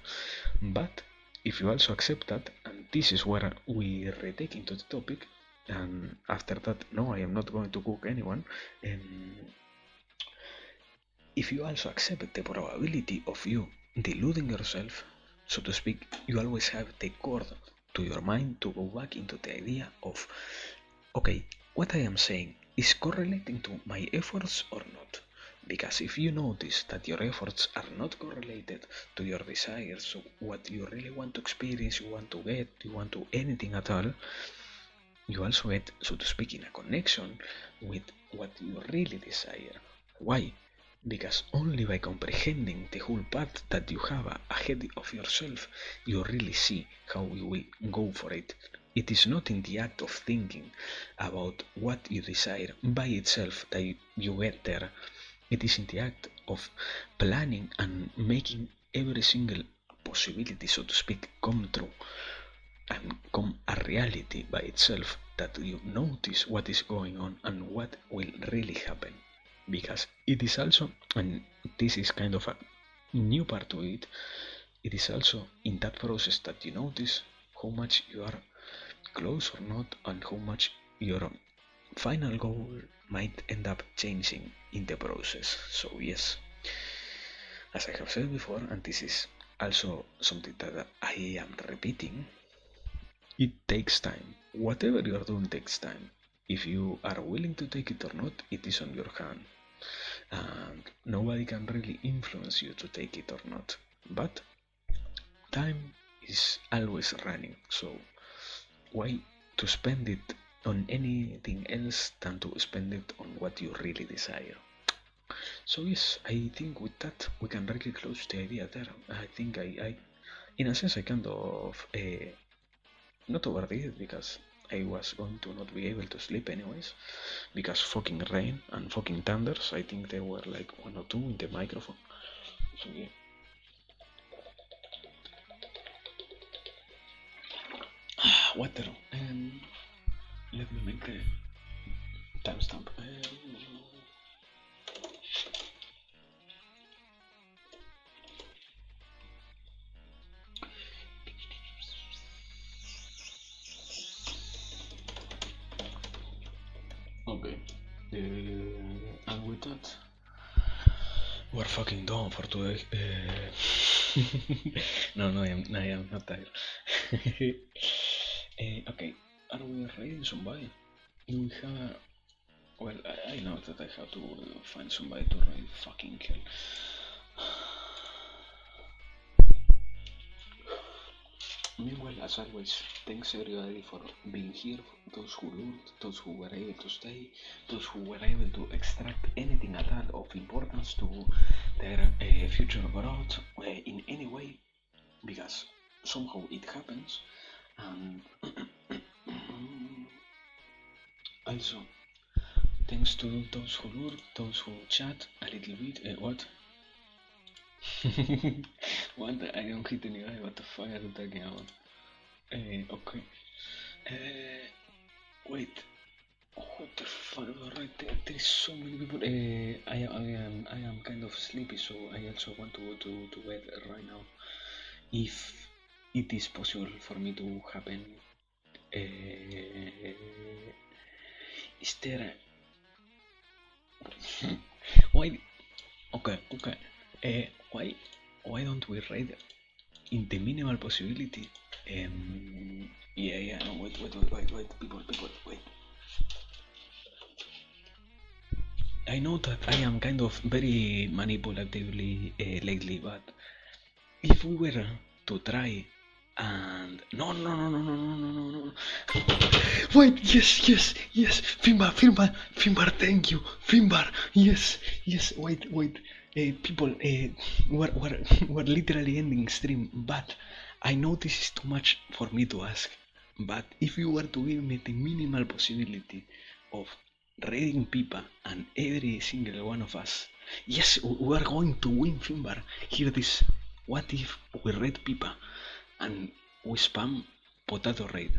But if you also accept that, and this is where we retake into the topic, and after that, no, I am not going to cook anyone. If you also accept the probability of you deluding yourself, so to speak, you always have the cord to your mind to go back into the idea of, okay, what I am saying is correlating to my efforts or not. Because if you notice that your efforts are not correlated to your desires, so what you really want to experience, you want to get, you want to anything at all, you also get, so to speak, in a connection with what you really desire. Why? Because only by comprehending the whole path that you have ahead of yourself, you really see how you will go for it. It is not in the act of thinking about what you desire by itself that you get there. It is in the act of planning and making every single possibility, so to speak, come true and come a reality by itself, that you notice what is going on and what will really happen. Because it is also, and this is kind of a new part to it, it is also in that process that you notice how much you are close or not, and how much your final goal might end up changing in the process. So yes, as I have said before, and this is also something that I am repeating, it takes time. Whatever you are doing takes time. If you are willing to take it or not, it is on your hand. And nobody can really influence you to take it or not. But time is always running, so why to spend it on anything else than to spend it on what you really desire? So yes, I think with that we can really close the idea there. I think I in a sense, I kind of not overdid it, because I was going to not be able to sleep anyways, because fucking rain and fucking thunders. I think there were like one or two in the microphone. So yeah. Water. Let me make the timestamp. Okay. And with that, we're fucking done for today. No, I am not tired. Okay, are we raiding somebody? Do we have? Well, I know that I have to find somebody to raid. Fucking hell. Meanwhile, as always, thanks everybody for being here, those who looked, those who were able to stay, those who were able to extract anything at all of importance to their future growth in any way, because somehow it happens. And also, thanks to those who looked, those who chat a little bit. What? What? I don't hit any guy. What the fuck are you talking about? Okay. Wait. What the fuck? Right there. There's so many people. I am kind of sleepy, so I also want to go to bed right now. If it is possible for me to happen. Is there? Why? Okay. Why don't we raid in the minimal possibility? Yeah. No, wait. People, wait. I know that I am kind of very manipulatively lately, but if we were to try and no. Wait, yes, Finbar, thank you, Finbar, yes, wait, people, we're literally ending stream, but I know this is too much for me to ask, but if you were to give me the minimal possibility of raiding Pipa and every single one of us, yes, we are going to win, Finbar, hear this, what if we raid Pipa and we spam potato raid?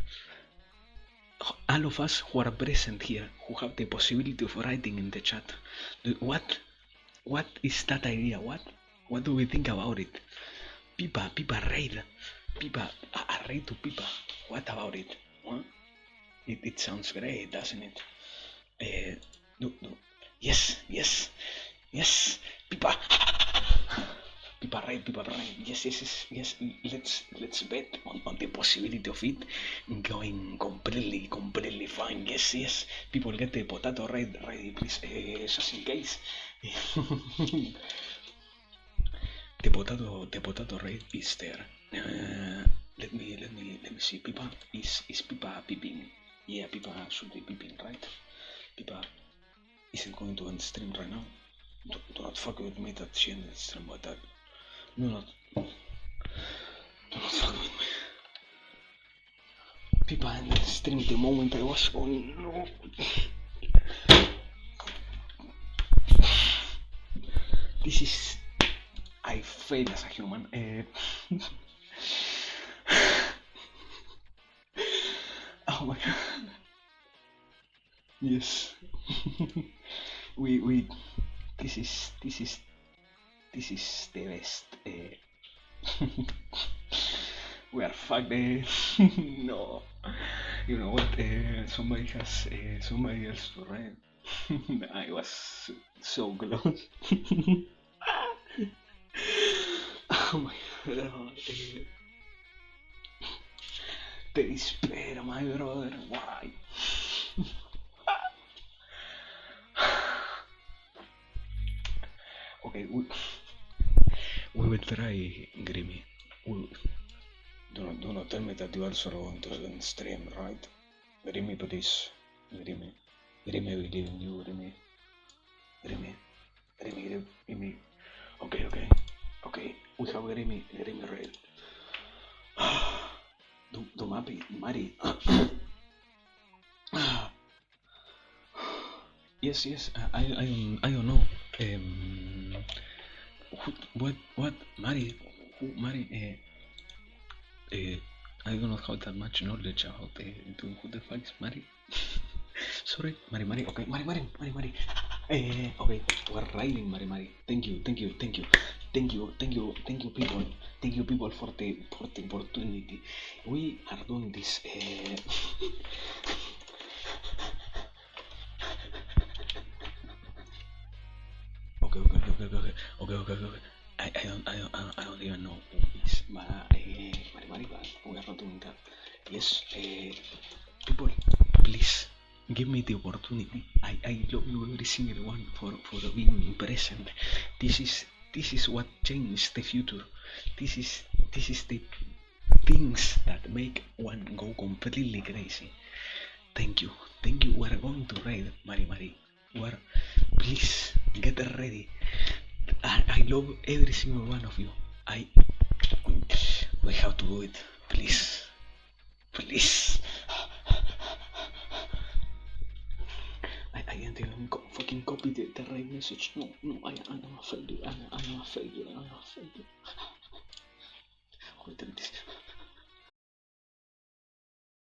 All of us who are present here, who have the possibility of writing in the chat, what is that idea? What do we think about it? Pipa raid, a raid to Pipa. What about it? Huh? It sounds great, doesn't it? No. Yes, Pipa. people right. Yes. Let's bet on the possibility of it going completely fine. Yes. People get the potato ready, please. Just in case. the potato red is there. Let me see. Pipa is Pipa peeping? Yeah, Pipa should be peeping, right? Pipa isn't going to end stream right now. Do not fuck with me that she ended stream about that. Do not fuck with me. Pipa ended stream the moment I was on. No. This is. I failed as a human. Oh my god. Yes. we. This is the best. We are fucked. No. You know what? Somebody has somebody else to read. I was so close. Oh my god. Te despair, my brother. Why? Okay, we will try, Grimmy. Do not tell me that you also want to stream, right? Grimmy, please. Grimmy, I believe in you, Grimmy. Okay. We have Grimmy read. Do Mari. Yes. I don't know. What Mari? Who Mari? I do not have that much knowledge about who the fuck is Mari. Sorry, Mari. Okay, Mari. Okay, we're riding Mari. Thank you, people. Thank you, people, for the opportunity. We are doing this. Okay. I don't even know who is Mari, but we are not doing that. Yes, people, please give me the opportunity. I love you every single one for being present. This is what changed the future. This is the things that make one go completely crazy. Thank you. We are going to raid Mari. Please get ready. I love every single one of you. We have to do it. Please. I can't even fucking copy the right message. No, I am a failure. I am a failure. Wait, this.